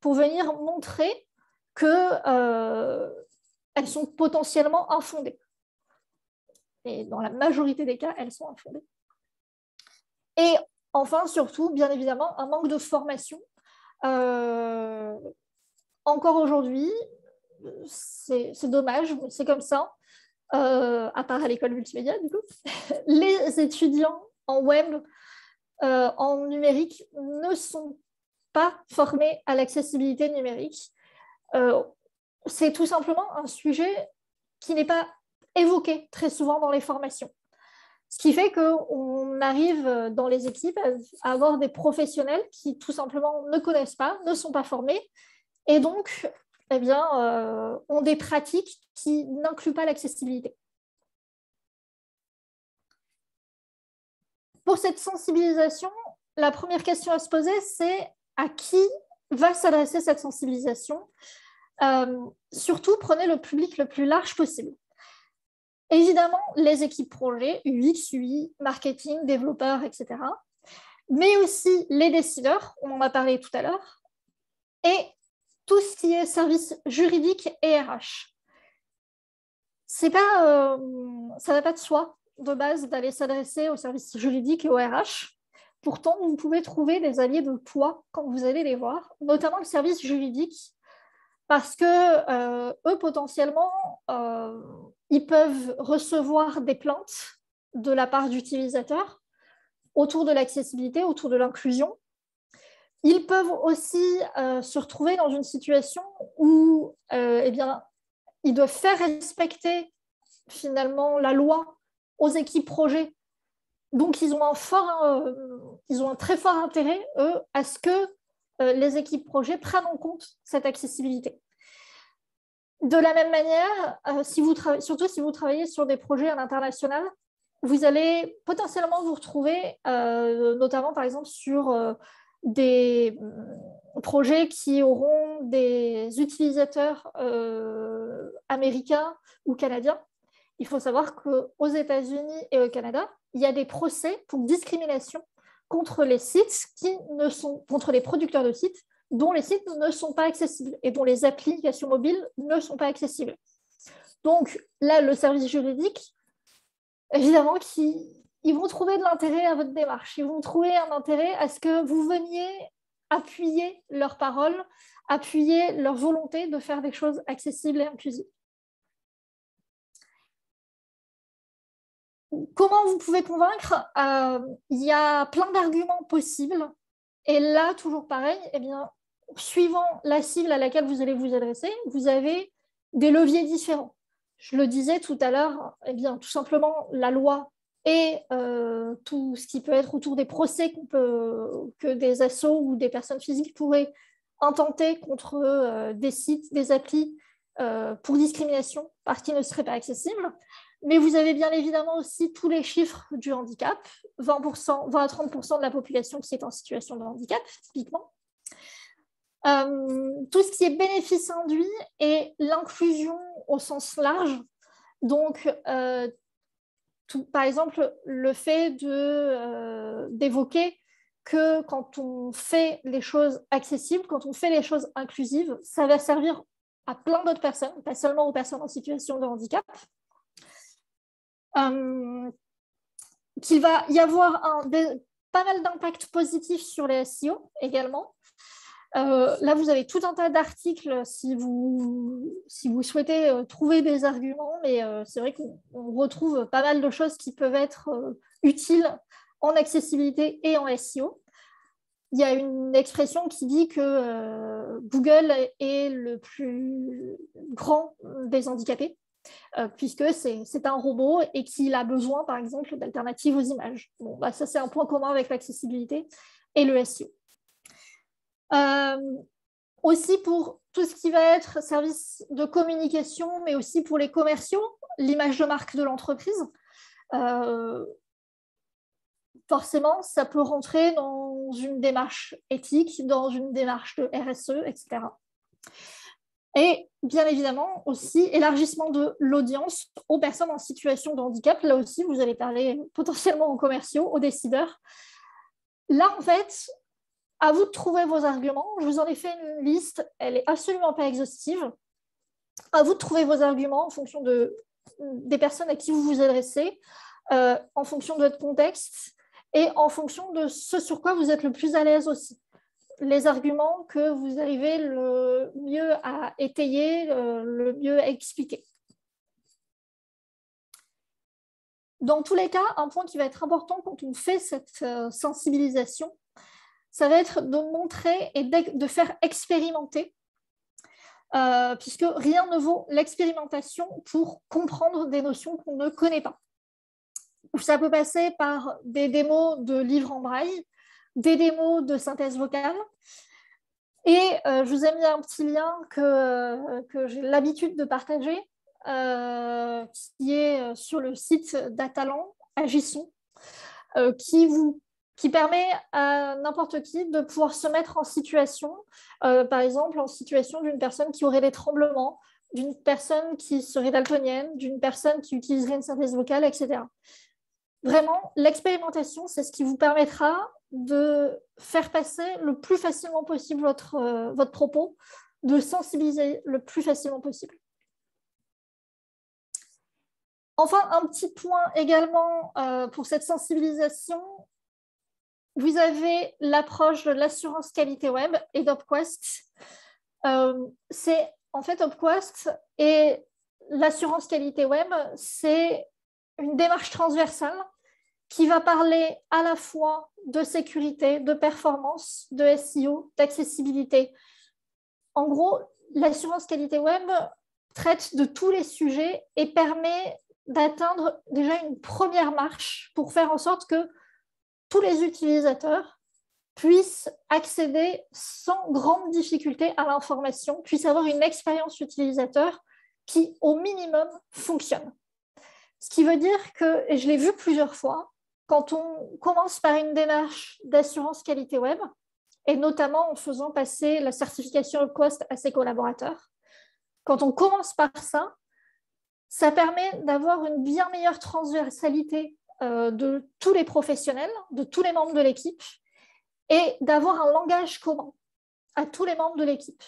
pour venir montrer qu'elles sont potentiellement infondées. Et dans la majorité des cas, elles sont infondées. Et enfin, surtout, bien évidemment, un manque de formation. Encore aujourd'hui, c'est dommage, c'est comme ça, à part à l'école multimédia, du coup. Les étudiants en web, en numérique, ne sont pas formés à l'accessibilité numérique. C'est tout simplement un sujet qui n'est pas évoqué très souvent dans les formations. Ce qui fait qu'on arrive dans les équipes à avoir des professionnels qui tout simplement ne connaissent pas, ne sont pas formés, et donc ont des pratiques qui n'incluent pas l'accessibilité. Pour cette sensibilisation, la première question à se poser, c'est à qui va s'adresser cette sensibilisation? Surtout, prenez le public le plus large possible. Évidemment, les équipes projets, UX, UI, marketing, développeurs, etc. Mais aussi les décideurs, on en a parlé tout à l'heure, et tout ce qui est service juridique et RH. Ça n'a pas de soi de base d'aller s'adresser aux services juridiques et au RH. Pourtant, vous pouvez trouver des alliés de poids quand vous allez les voir, notamment le service juridique, parce que eux, potentiellement, ils peuvent recevoir des plaintes de la part d'utilisateurs autour de l'accessibilité, autour de l'inclusion. Ils peuvent aussi se retrouver dans une situation où ils doivent faire respecter finalement la loi aux équipes projets. Donc, ils ont un très fort intérêt, eux, à ce que les équipes projets prennent en compte cette accessibilité. De la même manière, surtout si vous travaillez sur des projets à l'international, vous allez potentiellement vous retrouver, notamment par exemple sur des projets qui auront des utilisateurs américains ou canadiens. Il faut savoir qu'aux États-Unis et au Canada, il y a des procès pour discrimination contre les sites contre les producteurs de sites dont les sites ne sont pas accessibles et dont les applications mobiles ne sont pas accessibles. Donc là, le service juridique, évidemment, ils vont trouver de l'intérêt à votre démarche. Ils vont trouver un intérêt à ce que vous veniez appuyer leurs paroles, appuyer leur volonté de faire des choses accessibles et inclusives. Comment vous pouvez convaincre? Il y a plein d'arguments possibles. Et là, toujours pareil, suivant la cible à laquelle vous allez vous adresser, vous avez des leviers différents. Je le disais tout à l'heure, tout simplement la loi et tout ce qui peut être autour des procès que des assos ou des personnes physiques pourraient intenter contre des sites, des applis pour discrimination parce qu'ils ne seraient pas accessibles. Mais vous avez bien évidemment aussi tous les chiffres du handicap, 20 à 30% de la population qui est en situation de handicap, typiquement. Tout ce qui est bénéfice induit et l'inclusion au sens large. Donc, par exemple, le fait d'évoquer que quand on fait les choses accessibles, quand on fait les choses inclusives, ça va servir à plein d'autres personnes, pas seulement aux personnes en situation de handicap. Qu'il va y avoir pas mal d'impacts positifs sur les SEO également. Là, vous avez tout un tas d'articles si vous souhaitez trouver des arguments, mais c'est vrai qu'on retrouve pas mal de choses qui peuvent être utiles en accessibilité et en SEO. Il y a une expression qui dit que Google est le plus grand des handicapés, puisque c'est un robot et qu'il a besoin, par exemple, d'alternatives aux images. Bon, ça, c'est un point commun avec l'accessibilité et le SEO. Aussi pour tout ce qui va être service de communication, mais aussi pour les commerciaux, l'image de marque de l'entreprise. Forcément, ça peut rentrer dans une démarche éthique, dans une démarche de RSE, etc. Et bien évidemment aussi élargissement de l'audience aux personnes en situation de handicap. Là aussi, vous allez parler potentiellement aux commerciaux, aux décideurs. Là, en fait, à vous de trouver vos arguments. Je vous en ai fait une liste, elle n'est absolument pas exhaustive. À vous de trouver vos arguments en fonction des personnes à qui vous vous adressez, en fonction de votre contexte et en fonction de ce sur quoi vous êtes le plus à l'aise aussi. Les arguments que vous arrivez le mieux à étayer, le mieux à expliquer. Dans tous les cas, un point qui va être important quand on fait cette sensibilisation, ça va être de montrer et de faire expérimenter, puisque rien ne vaut l'expérimentation pour comprendre des notions qu'on ne connaît pas. Ça peut passer par des démos de livres en braille, des démos de synthèse vocale. Et je vous ai mis un petit lien que j'ai l'habitude de partager, qui est sur le site d'Atalant, Agisson, qui permet à n'importe qui de pouvoir se mettre en situation, par exemple en situation d'une personne qui aurait des tremblements, d'une personne qui serait daltonienne, d'une personne qui utiliserait une synthèse vocale, etc. Vraiment, l'expérimentation, c'est ce qui vous permettra de faire passer le plus facilement possible votre propos, de sensibiliser le plus facilement possible. Enfin, un petit point également pour cette sensibilisation, vous avez l'approche de l'assurance qualité web et d'Opquest. C'est en fait Opquest et l'assurance qualité web, c'est une démarche transversale qui va parler à la fois de sécurité, de performance, de SEO, d'accessibilité. En gros, l'assurance qualité web traite de tous les sujets et permet d'atteindre déjà une première marche pour faire en sorte que tous les utilisateurs puissent accéder sans grande difficulté à l'information, puissent avoir une expérience utilisateur qui, au minimum, fonctionne. Ce qui veut dire que, et je l'ai vu plusieurs fois, quand on commence par une démarche d'assurance qualité web, et notamment en faisant passer la certification UpQuest à ses collaborateurs, quand on commence par ça, ça permet d'avoir une bien meilleure transversalité de tous les professionnels, de tous les membres de l'équipe, et d'avoir un langage commun à tous les membres de l'équipe.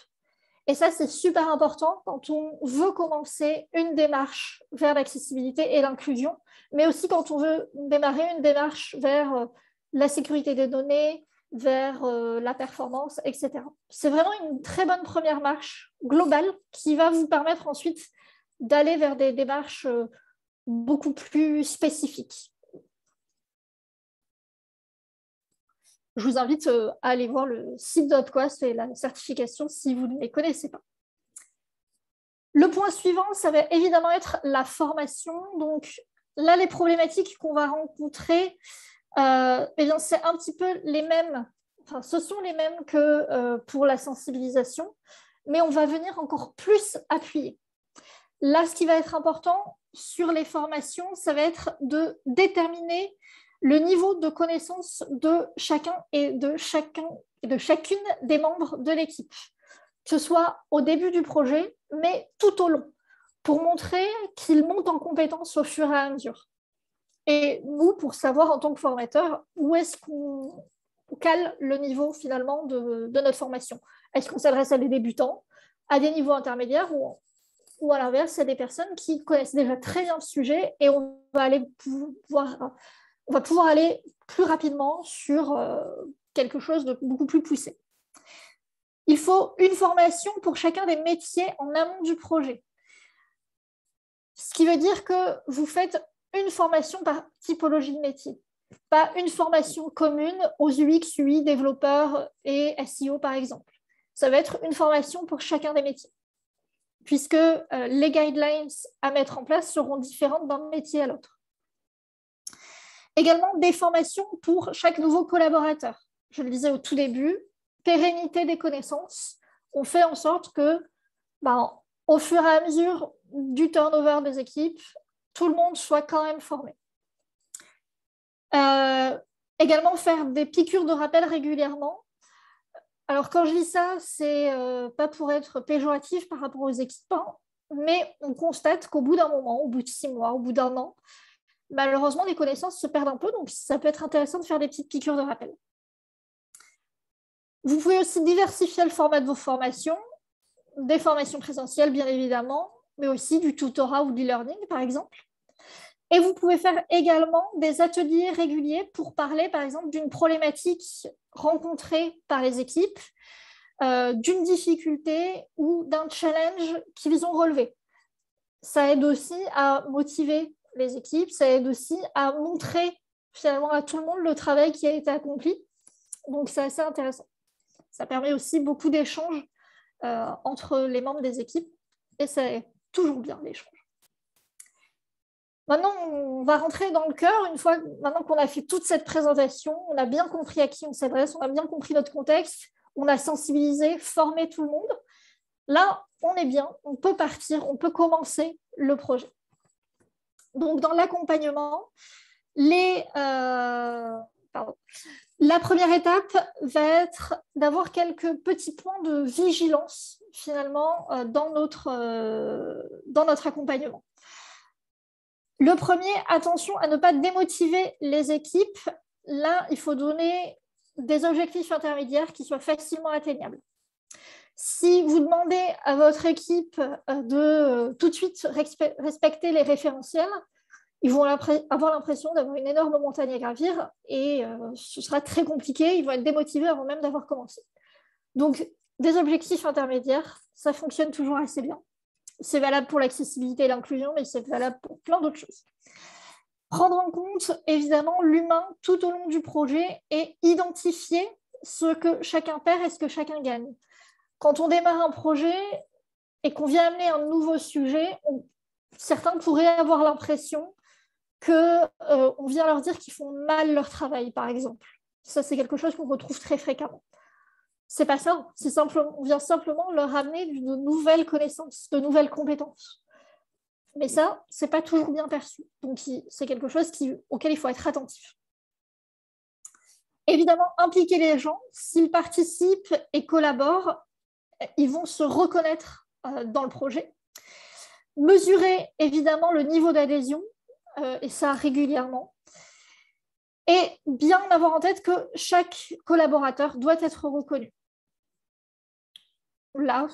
Et ça, c'est super important quand on veut commencer une démarche vers l'accessibilité et l'inclusion, mais aussi quand on veut démarrer une démarche vers la sécurité des données, vers la performance, etc. C'est vraiment une très bonne première marche globale qui va vous permettre ensuite d'aller vers des démarches beaucoup plus spécifiques. Je vous invite à aller voir le site d'UpQuest et la certification si vous ne les connaissez pas. Le point suivant, ça va évidemment être la formation. Donc là, les problématiques qu'on va rencontrer, eh bien, c'est un petit peu les mêmes, enfin, ce sont les mêmes que pour la sensibilisation, mais on va venir encore plus appuyer. Là, ce qui va être important sur les formations, ça va être de déterminer le niveau de connaissance de chacun et de chacune des membres de l'équipe, que ce soit au début du projet, mais tout au long, pour montrer qu'ils montent en compétences au fur et à mesure. Et nous, pour savoir en tant que formateur, où est-ce qu'on cale le niveau finalement de notre formation. Est-ce qu'on s'adresse à des débutants, à des niveaux intermédiaires ou à l'inverse, à des personnes qui connaissent déjà très bien le sujet et on va pouvoir aller plus rapidement sur quelque chose de beaucoup plus poussé. Il faut une formation pour chacun des métiers en amont du projet. Ce qui veut dire que vous faites une formation par typologie de métier, pas une formation commune aux UX, UI, développeurs et SEO par exemple. Ça va être une formation pour chacun des métiers, puisque les guidelines à mettre en place seront différentes d'un métier à l'autre. Également des formations pour chaque nouveau collaborateur. Je le disais au tout début, pérennité des connaissances. On fait en sorte que, au fur et à mesure du turnover des équipes, tout le monde soit quand même formé. Également faire des piqûres de rappel régulièrement. Alors quand je dis ça, c'est pas pour être péjoratif par rapport aux équipes, mais on constate qu'au bout d'un moment, au bout de 6 mois, au bout d'1 an, malheureusement, les connaissances se perdent un peu, donc ça peut être intéressant de faire des petites piqûres de rappel. Vous pouvez aussi diversifier le format de vos formations, des formations présentielles bien évidemment, mais aussi du tutorat ou du learning par exemple. Et vous pouvez faire également des ateliers réguliers pour parler par exemple d'une problématique rencontrée par les équipes, d'une difficulté ou d'un challenge qu'ils ont relevé. Ça aide aussi à motiver les équipes, ça aide aussi à montrer finalement à tout le monde le travail qui a été accompli. Donc c'est assez intéressant. Ça permet aussi beaucoup d'échanges entre les membres des équipes et c'est toujours bien l'échange. Maintenant, on va rentrer dans le cœur. Maintenant qu'on a fait toute cette présentation, on a bien compris à qui on s'adresse, on a bien compris notre contexte, on a sensibilisé, formé tout le monde. Là, on est bien, on peut partir, on peut commencer le projet. Donc, dans l'accompagnement, la première étape va être d'avoir quelques petits points de vigilance, finalement, dans notre accompagnement. Le premier, attention à ne pas démotiver les équipes. Là, il faut donner des objectifs intermédiaires qui soient facilement atteignables. Si vous demandez à votre équipe de tout de suite respecter les référentiels, ils vont avoir l'impression d'avoir une énorme montagne à gravir et ce sera très compliqué, ils vont être démotivés avant même d'avoir commencé. Donc, des objectifs intermédiaires, ça fonctionne toujours assez bien. C'est valable pour l'accessibilité et l'inclusion, mais c'est valable pour plein d'autres choses. Prendre en compte, évidemment, l'humain tout au long du projet et identifier ce que chacun perd et ce que chacun gagne. Quand on démarre un projet et qu'on vient amener un nouveau sujet, certains pourraient avoir l'impression qu'on vient leur dire qu'ils font mal leur travail, par exemple. Ça, c'est quelque chose qu'on retrouve très fréquemment. C'est pas ça, on vient simplement leur amener de nouvelles connaissances, de nouvelles compétences. Mais ça, c'est pas toujours bien perçu. Donc, c'est quelque chose auquel il faut être attentif. Évidemment, impliquer les gens, s'ils participent et collaborent, ils vont se reconnaître dans le projet. Mesurer, évidemment, le niveau d'adhésion, et ça régulièrement. Et bien avoir en tête que chaque collaborateur doit être reconnu. Là,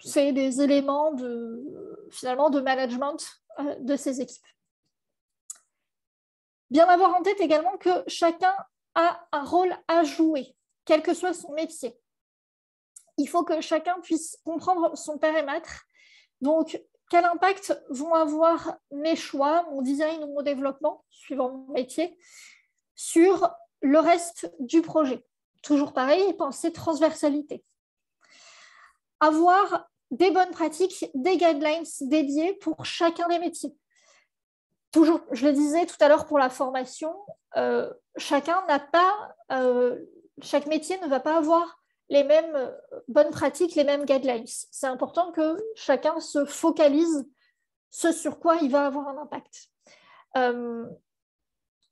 c'est des éléments finalement de management de ces équipes. Bien avoir en tête également que chacun a un rôle à jouer, quel que soit son métier. Il faut que chacun puisse comprendre son périmètre. Donc, quel impact vont avoir mes choix, mon design ou mon développement, suivant mon métier, sur le reste du projet. Toujours pareil, penser transversalité. Avoir des bonnes pratiques, des guidelines dédiés pour chacun des métiers. Toujours, je le disais tout à l'heure pour la formation, chaque métier ne va pas avoir les mêmes bonnes pratiques, les mêmes guidelines. C'est important que chacun se focalise ce sur quoi il va avoir un impact.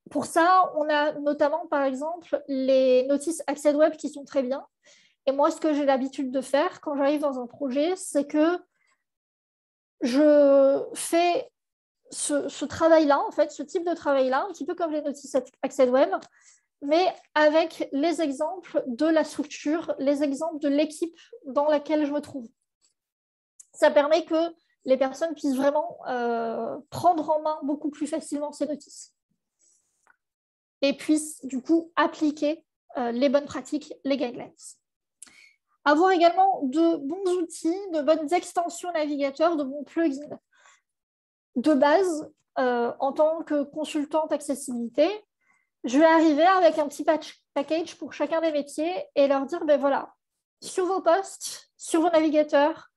Pour ça, on a notamment, par exemple, les notices Access Web qui sont très bien. Et moi, ce que j'ai l'habitude de faire quand j'arrive dans un projet, c'est que je fais ce travail-là, en fait, ce type de travail-là, un petit peu comme les notices Access Web, mais avec les exemples de la structure, les exemples de l'équipe dans laquelle je me trouve. Ça permet que les personnes puissent vraiment prendre en main beaucoup plus facilement ces notices et puissent du coup appliquer les bonnes pratiques, les guidelines. Avoir également de bons outils, de bonnes extensions navigateurs, de bons plugins. De base, en tant que consultante accessibilité, je vais arriver avec un petit package pour chacun des métiers et leur dire, ben voilà, sur vos postes, sur vos navigateurs,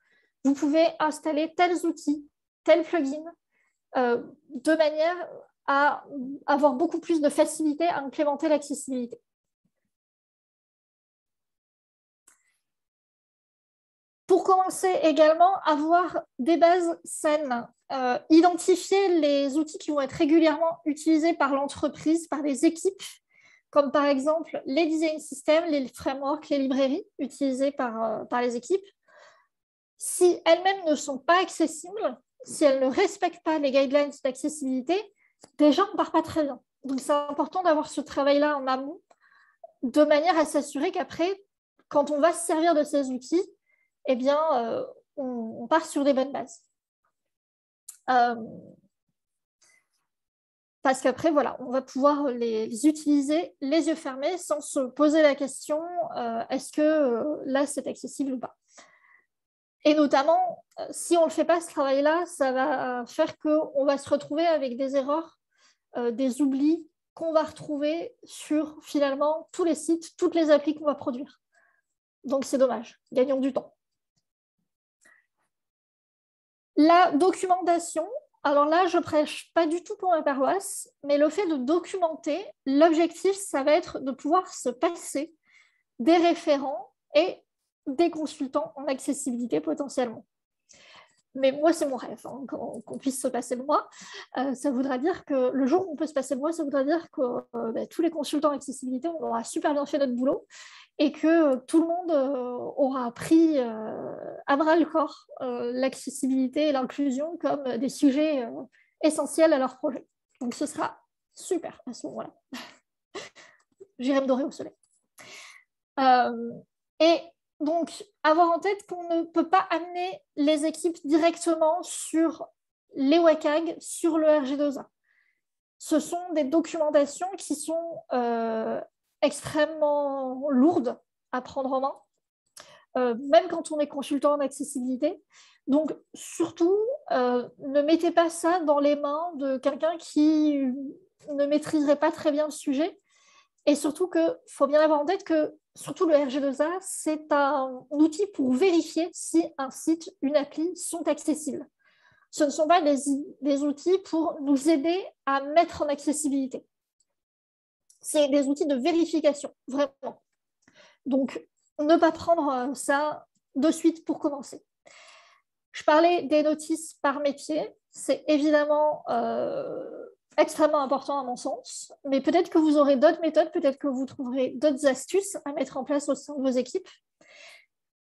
vous pouvez installer tels outils, tels plugins, de manière à avoir beaucoup plus de facilité à implémenter l'accessibilité. Pour commencer également, avoir des bases saines, identifier les outils qui vont être régulièrement utilisés par l'entreprise, par les équipes, comme par exemple les design systems, les frameworks, les librairies utilisées par les équipes. Si elles-mêmes ne sont pas accessibles, si elles ne respectent pas les guidelines d'accessibilité, déjà on ne part pas très bien. Donc c'est important d'avoir ce travail-là en amont, de manière à s'assurer qu'après, quand on va se servir de ces outils, eh bien, on part sur des bonnes bases. Parce qu'après, voilà, on va pouvoir les utiliser les yeux fermés sans se poser la question est-ce que là, c'est accessible ou pas. Et notamment, si on ne fait pas ce travail-là, ça va faire qu'on va se retrouver avec des erreurs, des oublis qu'on va retrouver sur finalement tous les sites, toutes les applis qu'on va produire. Donc, c'est dommage. Gagnons du temps. La documentation, alors là, je ne prêche pas du tout pour ma paroisse, mais le fait de documenter, l'objectif, ça va être de pouvoir se passer des référents et des consultants en accessibilité potentiellement. Mais moi, c'est mon rêve, hein, qu'on puisse se passer de moi. Ça voudra dire que le jour où on peut se passer de moi, ça voudra dire que tous les consultants en accessibilité, on aura super bien fait notre boulot et que tout le monde aura appris à bras le corps l'accessibilité et l'inclusion comme des sujets essentiels à leur projet. Donc, ce sera super à ce moment-là. J'irai me dorer au soleil. Et donc, avoir en tête qu'on ne peut pas amener les équipes directement sur les WCAG, sur le RG2A. Ce sont des documentations qui sont extrêmement lourdes à prendre en main, même quand on est consultant en accessibilité. Donc, surtout, ne mettez pas ça dans les mains de quelqu'un qui ne maîtriserez pas très bien le sujet. Et surtout qu'il faut bien avoir en tête que surtout le RG2A, c'est un outil pour vérifier si un site, une appli sont accessibles. Ce ne sont pas des outils pour nous aider à mettre en accessibilité. C'est des outils de vérification, vraiment. Donc, ne pas prendre ça de suite pour commencer. Je parlais des notices par métier. C'est évidemment extrêmement important à mon sens, mais peut-être que vous aurez d'autres méthodes, peut-être que vous trouverez d'autres astuces à mettre en place au sein de vos équipes.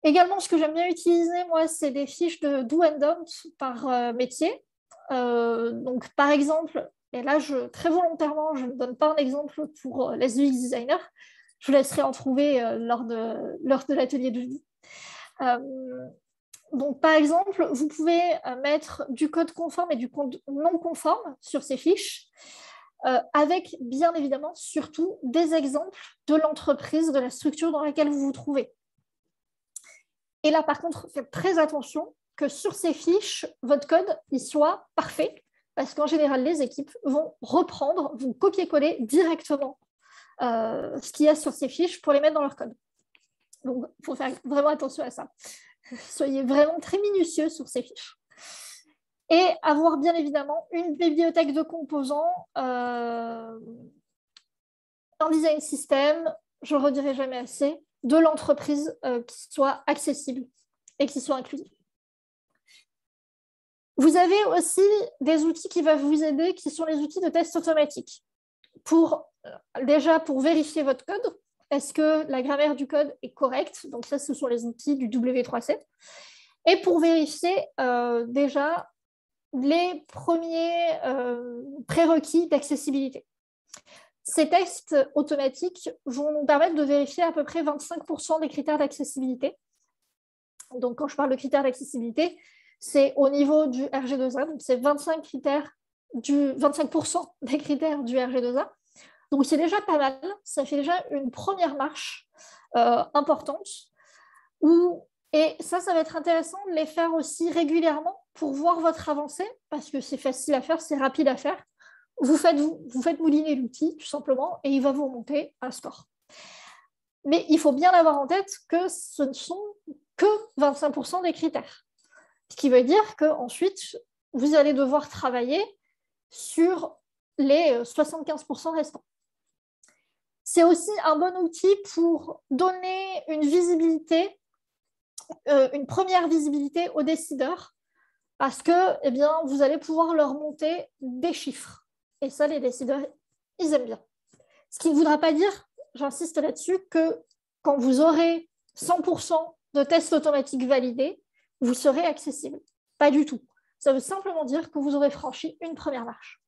Également, ce que j'aime bien utiliser, moi, c'est des fiches de do and don't par métier. Donc, par exemple, et là, très volontairement, je ne donne pas un exemple pour les UX designers. Je vous laisserai en trouver lors de l'atelier de vie. Donc, par exemple, vous pouvez mettre du code conforme et du code non conforme sur ces fiches, avec, bien évidemment, surtout des exemples de l'entreprise, de la structure dans laquelle vous vous trouvez. Et là, par contre, faites très attention que sur ces fiches, votre code il soit parfait, parce qu'en général, les équipes vont reprendre, vont copier-coller directement ce qu'il y a sur ces fiches pour les mettre dans leur code. Donc, il faut faire vraiment attention à ça. Soyez vraiment très minutieux sur ces fiches. Et avoir bien évidemment une bibliothèque de composants, un design system, je ne le redirai jamais assez, de l'entreprise qui soit accessible et qui soit inclusif. Vous avez aussi des outils qui vont vous aider, qui sont les outils de test automatique. Déjà pour vérifier votre code, est-ce que la grammaire du code est correcte? Donc ça, ce sont les outils du W3C. Et pour vérifier déjà les premiers prérequis d'accessibilité. Ces tests automatiques vont nous permettre de vérifier à peu près 25% des critères d'accessibilité. Donc, quand je parle de critères d'accessibilité, c'est au niveau du RG2A, donc c'est 25% des critères du RG2A. Donc, c'est déjà pas mal, ça fait déjà une première marche importante. Et ça va être intéressant de les faire aussi régulièrement pour voir votre avancée, parce que c'est facile à faire, c'est rapide à faire. Vous faites mouliner l'outil, tout simplement, et il va vous remonter un score. Mais il faut bien avoir en tête que ce ne sont que 25% des critères. Ce qui veut dire qu'ensuite, vous allez devoir travailler sur les 75% restants. C'est aussi un bon outil pour donner une visibilité, une première visibilité aux décideurs, parce que vous allez pouvoir leur monter des chiffres. Et ça, les décideurs, ils aiment bien. Ce qui ne voudra pas dire, j'insiste là-dessus, que quand vous aurez 100% de tests automatiques validés, vous serez accessible. Pas du tout. Ça veut simplement dire que vous aurez franchi une première marche.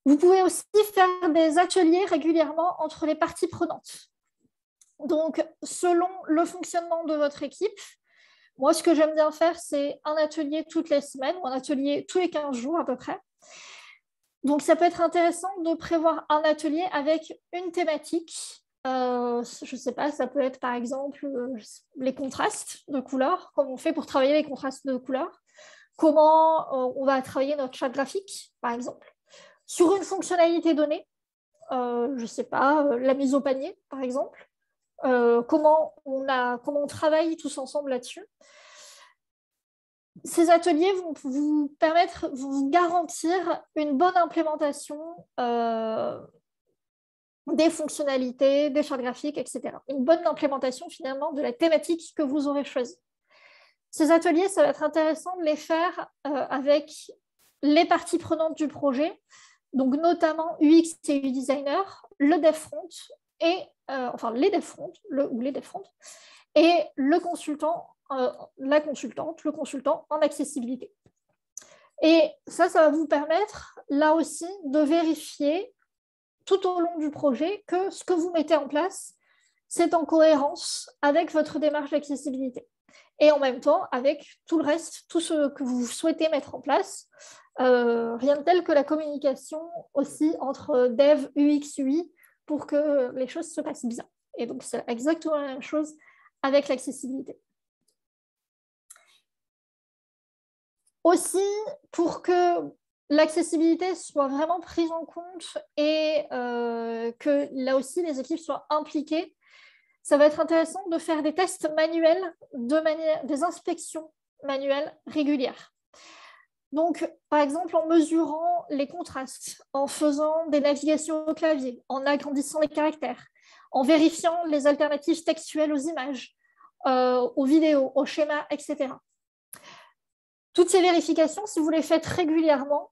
Vous pouvez aussi faire des ateliers régulièrement entre les parties prenantes. Donc, selon le fonctionnement de votre équipe, moi, ce que j'aime bien faire, c'est un atelier toutes les semaines ou un atelier tous les 15 jours à peu près. Donc, ça peut être intéressant de prévoir un atelier avec une thématique. Je ne sais pas, ça peut être par exemple les contrastes de couleurs, comment on fait pour travailler les contrastes de couleurs, comment on va travailler notre charte graphique, par exemple, sur une fonctionnalité donnée, je ne sais pas, la mise au panier, par exemple. Comment on travaille tous ensemble là-dessus. Ces ateliers vont vous permettre, vous garantir une bonne implémentation des fonctionnalités, des chartes graphiques, etc. Une bonne implémentation finalement de la thématique que vous aurez choisie. Ces ateliers, ça va être intéressant de les faire avec les parties prenantes du projet, donc notamment UX et UI designer, le dev front et les dev front, les dev front, et le consultant, la consultante, le consultant en accessibilité. Et ça va vous permettre, là aussi, de vérifier tout au long du projet que ce que vous mettez en place, c'est en cohérence avec votre démarche d'accessibilité. Et en même temps, avec tout le reste, tout ce que vous souhaitez mettre en place, rien de tel que la communication aussi entre dev, UX, UI, pour que les choses se passent bien. Et donc, c'est exactement la même chose avec l'accessibilité. Aussi, pour que l'accessibilité soit vraiment prise en compte et que là aussi les équipes soient impliquées, ça va être intéressant de faire des tests manuels, des inspections manuelles régulières. Donc, par exemple, en mesurant les contrastes, en faisant des navigations au clavier, en agrandissant les caractères, en vérifiant les alternatives textuelles aux images, aux vidéos, aux schémas, etc. Toutes ces vérifications, si vous les faites régulièrement,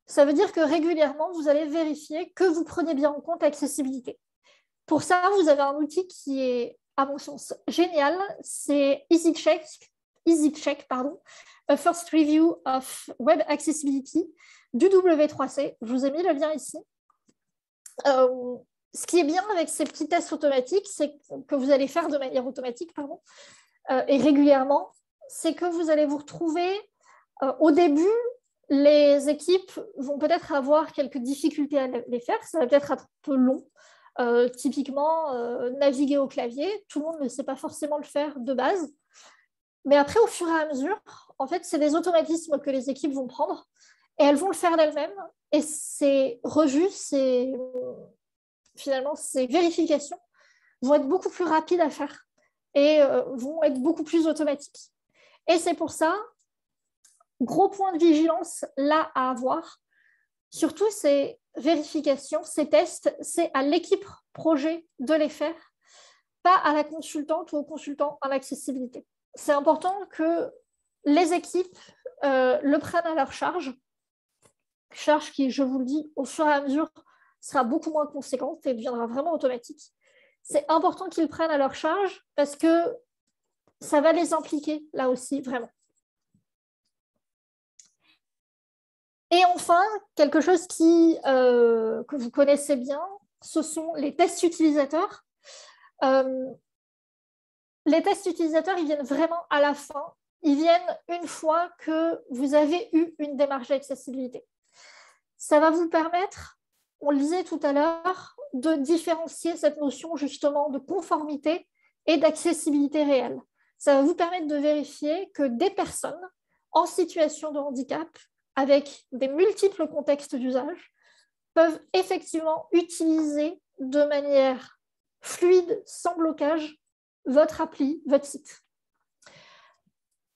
ça veut dire que régulièrement, vous allez vérifier que vous prenez bien en compte l'accessibilité. Pour ça, vous avez un outil qui est, à mon sens, génial. C'est EasyCheck, A First Review of Web Accessibility du W3C. Je vous ai mis le lien ici. Ce qui est bien avec ces petits tests automatiques, c'est que vous allez faire de manière automatique, et régulièrement, c'est que vous allez vous retrouver au début, les équipes vont peut-être avoir quelques difficultés à les faire, ça va peut-être être un peu long. Typiquement, naviguer au clavier, tout le monde ne sait pas forcément le faire de base. Mais après, au fur et à mesure, en fait, c'est des automatismes que les équipes vont prendre et elles vont le faire d'elles-mêmes. Et ces revues, finalement, ces vérifications vont être beaucoup plus rapides à faire et vont être beaucoup plus automatiques. Et c'est pour ça, gros point de vigilance là à avoir, surtout ces vérifications, ces tests, c'est à l'équipe projet de les faire, pas à la consultante ou au consultant en accessibilité. C'est important que les équipes le prennent à leur charge qui, je vous le dis, au fur et à mesure, sera beaucoup moins conséquente et deviendra vraiment automatique. C'est important qu'ils le prennent à leur charge parce que ça va les impliquer là aussi, vraiment. Et enfin, quelque chose que vous connaissez bien, ce sont les tests utilisateurs. Les tests utilisateurs, ils viennent vraiment à la fin. Ils viennent une fois que vous avez eu une démarche d'accessibilité. Ça va vous permettre, on le disait tout à l'heure, de différencier cette notion justement de conformité et d'accessibilité réelle. Ça va vous permettre de vérifier que des personnes en situation de handicap, avec des multiples contextes d'usage, peuvent effectivement utiliser de manière fluide, sans blocage, votre appli, votre site.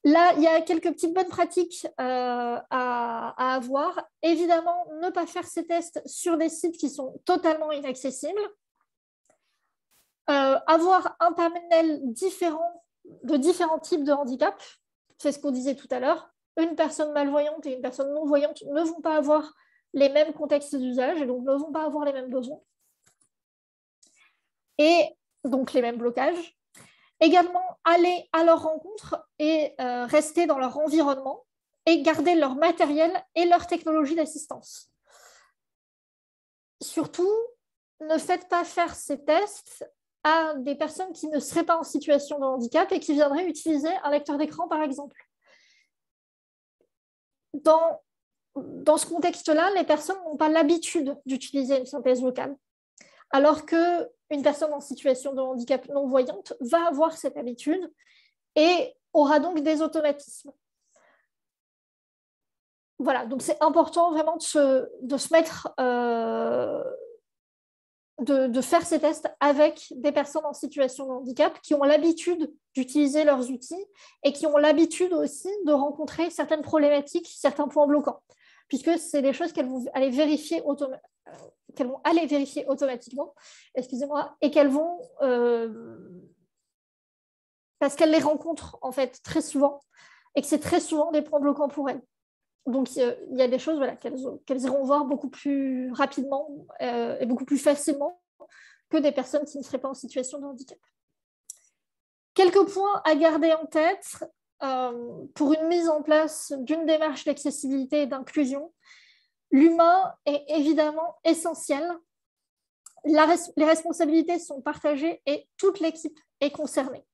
Là, il y a quelques petites bonnes pratiques à avoir. Évidemment, ne pas faire ces tests sur des sites qui sont totalement inaccessibles. Avoir un panel différent de différents types de handicap, c'est ce qu'on disait tout à l'heure. Une personne malvoyante et une personne non-voyante ne vont pas avoir les mêmes contextes d'usage et donc ne vont pas avoir les mêmes besoins. Et donc les mêmes blocages. Également, aller à leur rencontre et rester dans leur environnement et garder leur matériel et leur technologie d'assistance. Surtout, ne faites pas faire ces tests à des personnes qui ne seraient pas en situation de handicap et qui viendraient utiliser un lecteur d'écran, par exemple. Dans ce contexte-là, les personnes n'ont pas l'habitude d'utiliser une synthèse vocale, alors qu'une personne en situation de handicap non-voyante va avoir cette habitude et aura donc des automatismes. Voilà, donc c'est important vraiment de se mettre, de faire ces tests avec des personnes en situation de handicap qui ont l'habitude d'utiliser leurs outils et qui ont l'habitude aussi de rencontrer certaines problématiques, certains points bloquants, puisque c'est des choses qu'elles vont aller vérifier automatiquement, excusez-moi, et qu'elles vont, parce qu'elles les rencontrent en fait très souvent, et que c'est très souvent des points bloquants pour elles. Donc il y a des choses qu'elles iront voir beaucoup plus rapidement et beaucoup plus facilement que des personnes qui ne seraient pas en situation de handicap. Quelques points à garder en tête pour une mise en place d'une démarche d'accessibilité et d'inclusion. L'humain est évidemment essentiel. Les responsabilités sont partagées et toute l'équipe est concernée.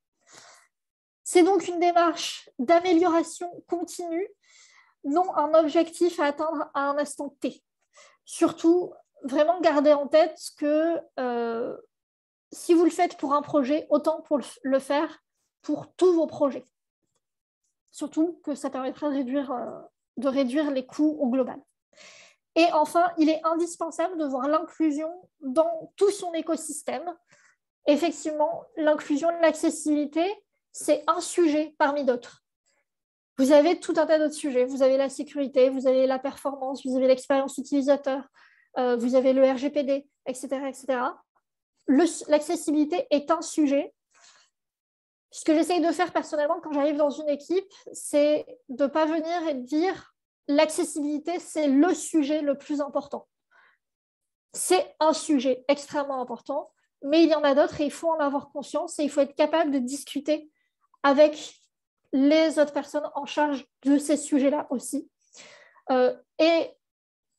C'est donc une démarche d'amélioration continue, non un objectif à atteindre à un instant T. Surtout, vraiment garder en tête que si vous le faites pour un projet, autant pour le faire pour tous vos projets. Surtout que ça permettra de réduire les coûts au global. Et enfin, il est indispensable de voir l'inclusion dans tout son écosystème. Effectivement, l'inclusion, l'accessibilité, c'est un sujet parmi d'autres. Vous avez tout un tas d'autres sujets. Vous avez la sécurité, vous avez la performance, vous avez l'expérience utilisateur, vous avez le RGPD, etc. etc. L'accessibilité est un sujet. Ce que j'essaye de faire personnellement quand j'arrive dans une équipe, c'est de ne pas venir et de dire l'accessibilité, c'est le sujet le plus important. C'est un sujet extrêmement important, mais il y en a d'autres et il faut en avoir conscience et il faut être capable de discuter avec les autres personnes en charge de ces sujets-là aussi. Et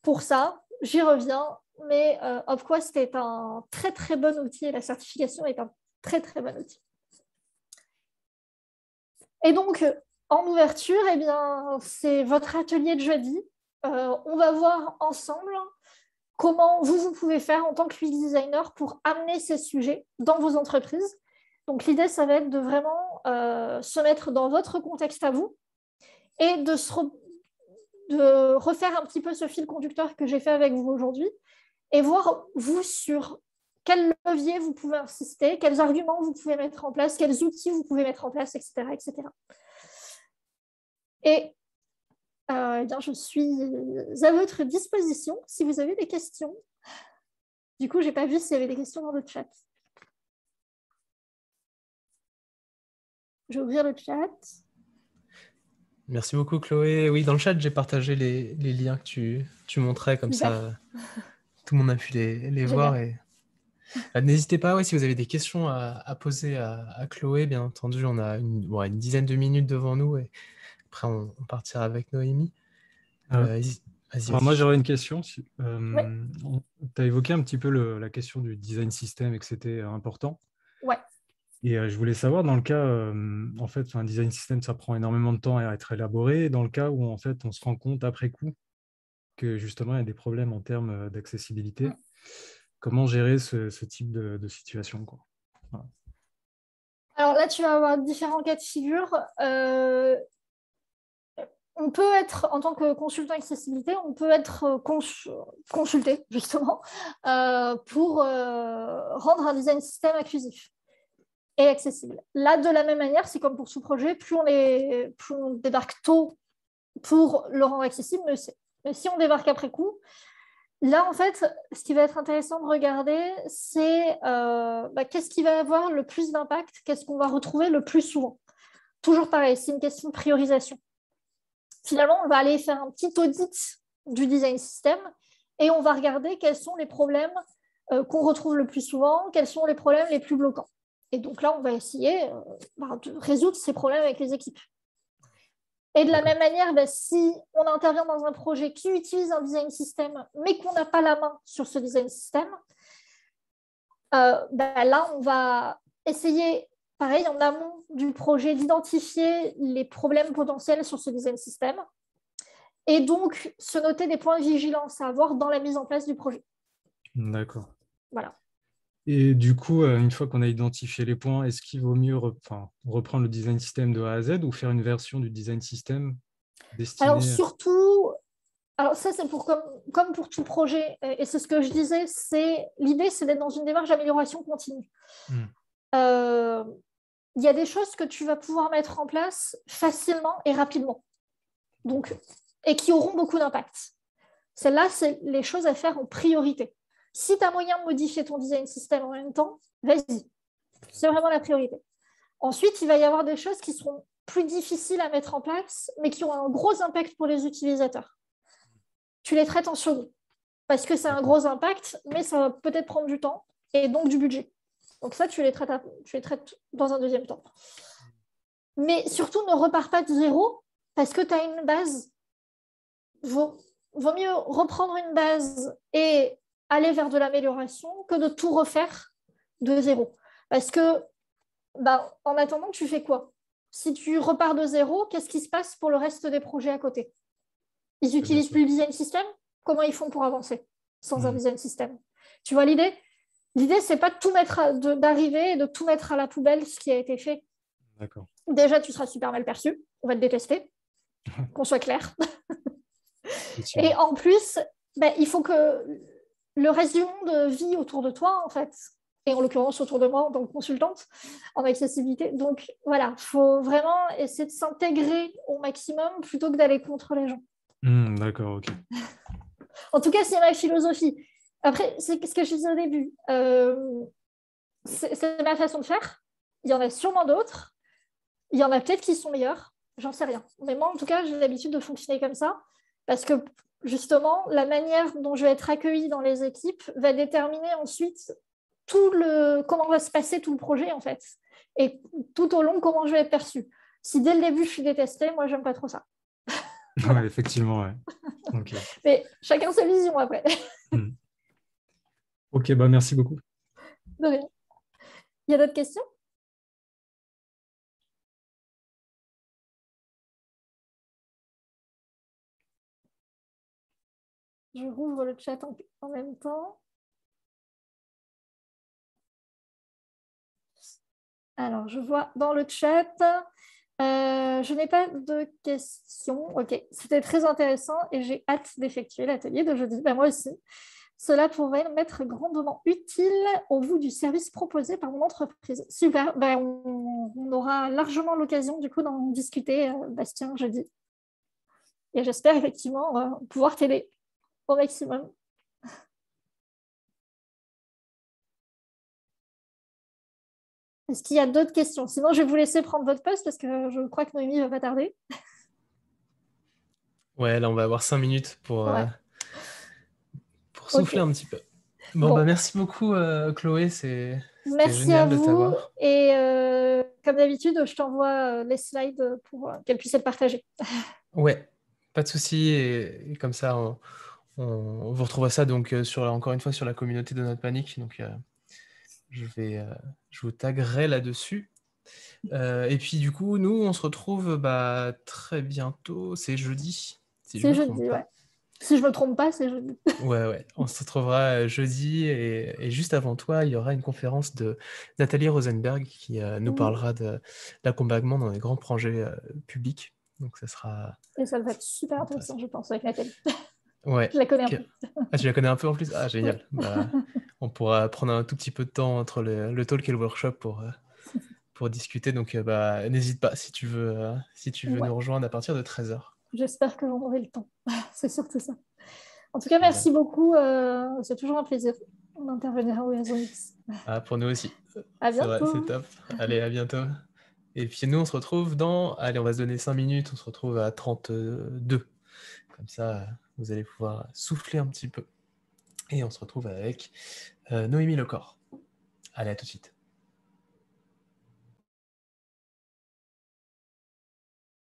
pour ça, j'y reviens, mais OpQuest est un très très bon outil et la certification est un très très bon outil. Et donc, en ouverture, eh bien, c'est votre atelier de jeudi. On va voir ensemble comment vous pouvez faire en tant que UX designer pour amener ces sujets dans vos entreprises. Donc, l'idée, ça va être de vraiment se mettre dans votre contexte à vous et de refaire un petit peu ce fil conducteur que j'ai fait avec vous aujourd'hui et voir, vous, sur quels leviers vous pouvez insister, quels arguments vous pouvez mettre en place, quels outils vous pouvez mettre en place, etc. etc. Et eh bien, je suis à votre disposition si vous avez des questions. Du coup, je n'ai pas vu s'il y avait des questions dans le chat. Je vais ouvrir le chat. Merci beaucoup, Chloé. Oui, dans le chat, j'ai partagé les liens que tu montrais, comme ça, tout le monde a pu les voir. Et... n'hésitez pas, si vous avez des questions à poser à Chloé, bien entendu, on a une dizaine de minutes devant nous et après, on partira avec Noémie. Vas-y. Moi, j'aurais une question. Tu as évoqué un petit peu la question du design system et que c'était important. Ouais. Et je voulais savoir, dans le cas, en fait, un design system, ça prend énormément de temps à être élaboré. Dans le cas où, en fait, on se rend compte après coup que, justement, il y a des problèmes en termes d'accessibilité, comment gérer ce type de situation, quoi. Voilà. Alors là, tu vas avoir différents cas de figure. On peut être, en tant que consultant accessibilité, on peut être consulté, justement, pour rendre un design system inclusif et accessible. Là, de la même manière, c'est comme pour tout projet, plus on débarque tôt pour le rendre accessible, mieux c'est. Mais si on débarque après coup, là, en fait, ce qui va être intéressant de regarder, c'est qu'est-ce qui va avoir le plus d'impact, qu'est-ce qu'on va retrouver le plus souvent. Toujours pareil, c'est une question de priorisation. Finalement, on va aller faire un petit audit du design system et on va regarder quels sont les problèmes qu'on retrouve le plus souvent, quels sont les problèmes les plus bloquants. Et donc là, on va essayer de résoudre ces problèmes avec les équipes. Et de la même manière, si on intervient dans un projet qui utilise un design system, mais qu'on n'a pas la main sur ce design system, là, on va essayer, pareil, en amont du projet, d'identifier les problèmes potentiels sur ce design system et donc se noter des points de vigilance à avoir dans la mise en place du projet. D'accord. Voilà. Et du coup, une fois qu'on a identifié les points, est-ce qu'il vaut mieux reprendre le design system de A à Z ou faire une version du design system destinée... Alors surtout, ça c'est comme pour tout projet, et c'est ce que je disais, l'idée c'est d'être dans une démarche d'amélioration continue. Il y a des choses que tu vas pouvoir mettre en place facilement et rapidement, et qui auront beaucoup d'impact. Celles-là, c'est les choses à faire en priorité. Si tu as moyen de modifier ton design system en même temps, vas-y. C'est vraiment la priorité. Ensuite, il va y avoir des choses qui seront plus difficiles à mettre en place, mais qui ont un gros impact pour les utilisateurs. Tu les traites en second, parce que c'est un gros impact, mais ça va peut-être prendre du temps et donc du budget. Donc ça, tu les traites dans un deuxième temps. Mais surtout, ne repars pas de zéro, parce que tu as une base. Vaut mieux reprendre une base et aller vers de l'amélioration que de tout refaire de zéro. Parce que, en attendant, tu fais quoi? Si tu repars de zéro, qu'est-ce qui se passe pour le reste des projets à côté? Ils n'utilisent plus le design system? Comment ils font pour avancer sans un design system? Tu vois l'idée? L'idée, c'est pas de tout mettre d'arriver et de tout mettre à la poubelle, ce qui a été fait. D'accord. Déjà, tu seras super mal perçu. On va te détester, qu'on soit clair. Et en plus, il faut que le reste du monde vit autour de toi, en fait. Et en l'occurrence, autour de moi en tant que consultante en accessibilité. Donc, voilà, il faut vraiment essayer de s'intégrer au maximum plutôt que d'aller contre les gens. D'accord, ok. En tout cas, c'est ma philosophie. Après, c'est ce que je disais au début. C'est ma façon de faire. Il y en a sûrement d'autres. Il y en a peut-être qui sont meilleurs. J'en sais rien. Mais moi, en tout cas, j'ai l'habitude de fonctionner comme ça parce que, justement, la manière dont je vais être accueillie dans les équipes va déterminer ensuite comment va se passer tout le projet, en fait. Et tout au long, comment je vais être perçue. Si dès le début, je suis détestée, moi, j'aime pas trop ça. Ouais, effectivement, ouais. Okay. Mais chacun sa vision après. Ok, bah merci beaucoup. De rien. Il y a d'autres questions? Je rouvre le chat en même temps. Alors, je vois dans le chat, je n'ai pas de questions. Ok, c'était très intéressant et j'ai hâte d'effectuer l'atelier de jeudi. Moi aussi. Cela pourrait m'être grandement utile au vu du service proposé par mon entreprise. Super, on aura largement l'occasion du coup d'en discuter, Bastien, jeudi. Et j'espère effectivement pouvoir t'aider au maximum. Est-ce qu'il y a d'autres questions? Sinon, je vais vous laisser prendre votre poste parce que je crois que Noémie ne va pas tarder. Ouais, là, on va avoir 5 minutes pour souffler un petit peu. Bon. Merci beaucoup, Chloé. C'était génial de t'avoir. Et comme d'habitude, je t'envoie les slides pour qu'elles puissent être partagées. Ouais, pas de souci. Et comme ça, on vous retrouvera ça donc, encore une fois sur la communauté de Notre Panique. Donc, je vous taguerai là-dessus. Et puis, du coup, nous, on se retrouve très bientôt. C'est jeudi. C'est jeudi, ouais. Si je ne me trompe pas, c'est jeudi. Ouais. On se retrouvera jeudi et juste avant toi, il y aura une conférence de Nathalie Rosenberg qui nous parlera de l'accompagnement dans les grands projets publics. Donc ça sera... Et ça va être super intéressant, je pense, avec Nathalie. Ouais. Je la connais un peu. Ah, tu la connais un peu en plus? Ah, génial. Ouais. On pourra prendre un tout petit peu de temps entre le talk et le workshop pour discuter. Donc n'hésite pas si tu veux nous rejoindre à partir de 13h. J'espère que j'en aurai le temps. C'est surtout ça. En tout cas, merci beaucoup. C'est toujours un plaisir d'intervenir à Horizon X. Pour nous aussi. À bientôt. C'est vrai, c'est top. Allez, à bientôt. Et puis nous, on se retrouve Allez, on va se donner 5 minutes. On se retrouve à 32. Comme ça, vous allez pouvoir souffler un petit peu. Et on se retrouve avec Noémie Lecor. Allez, à tout de suite.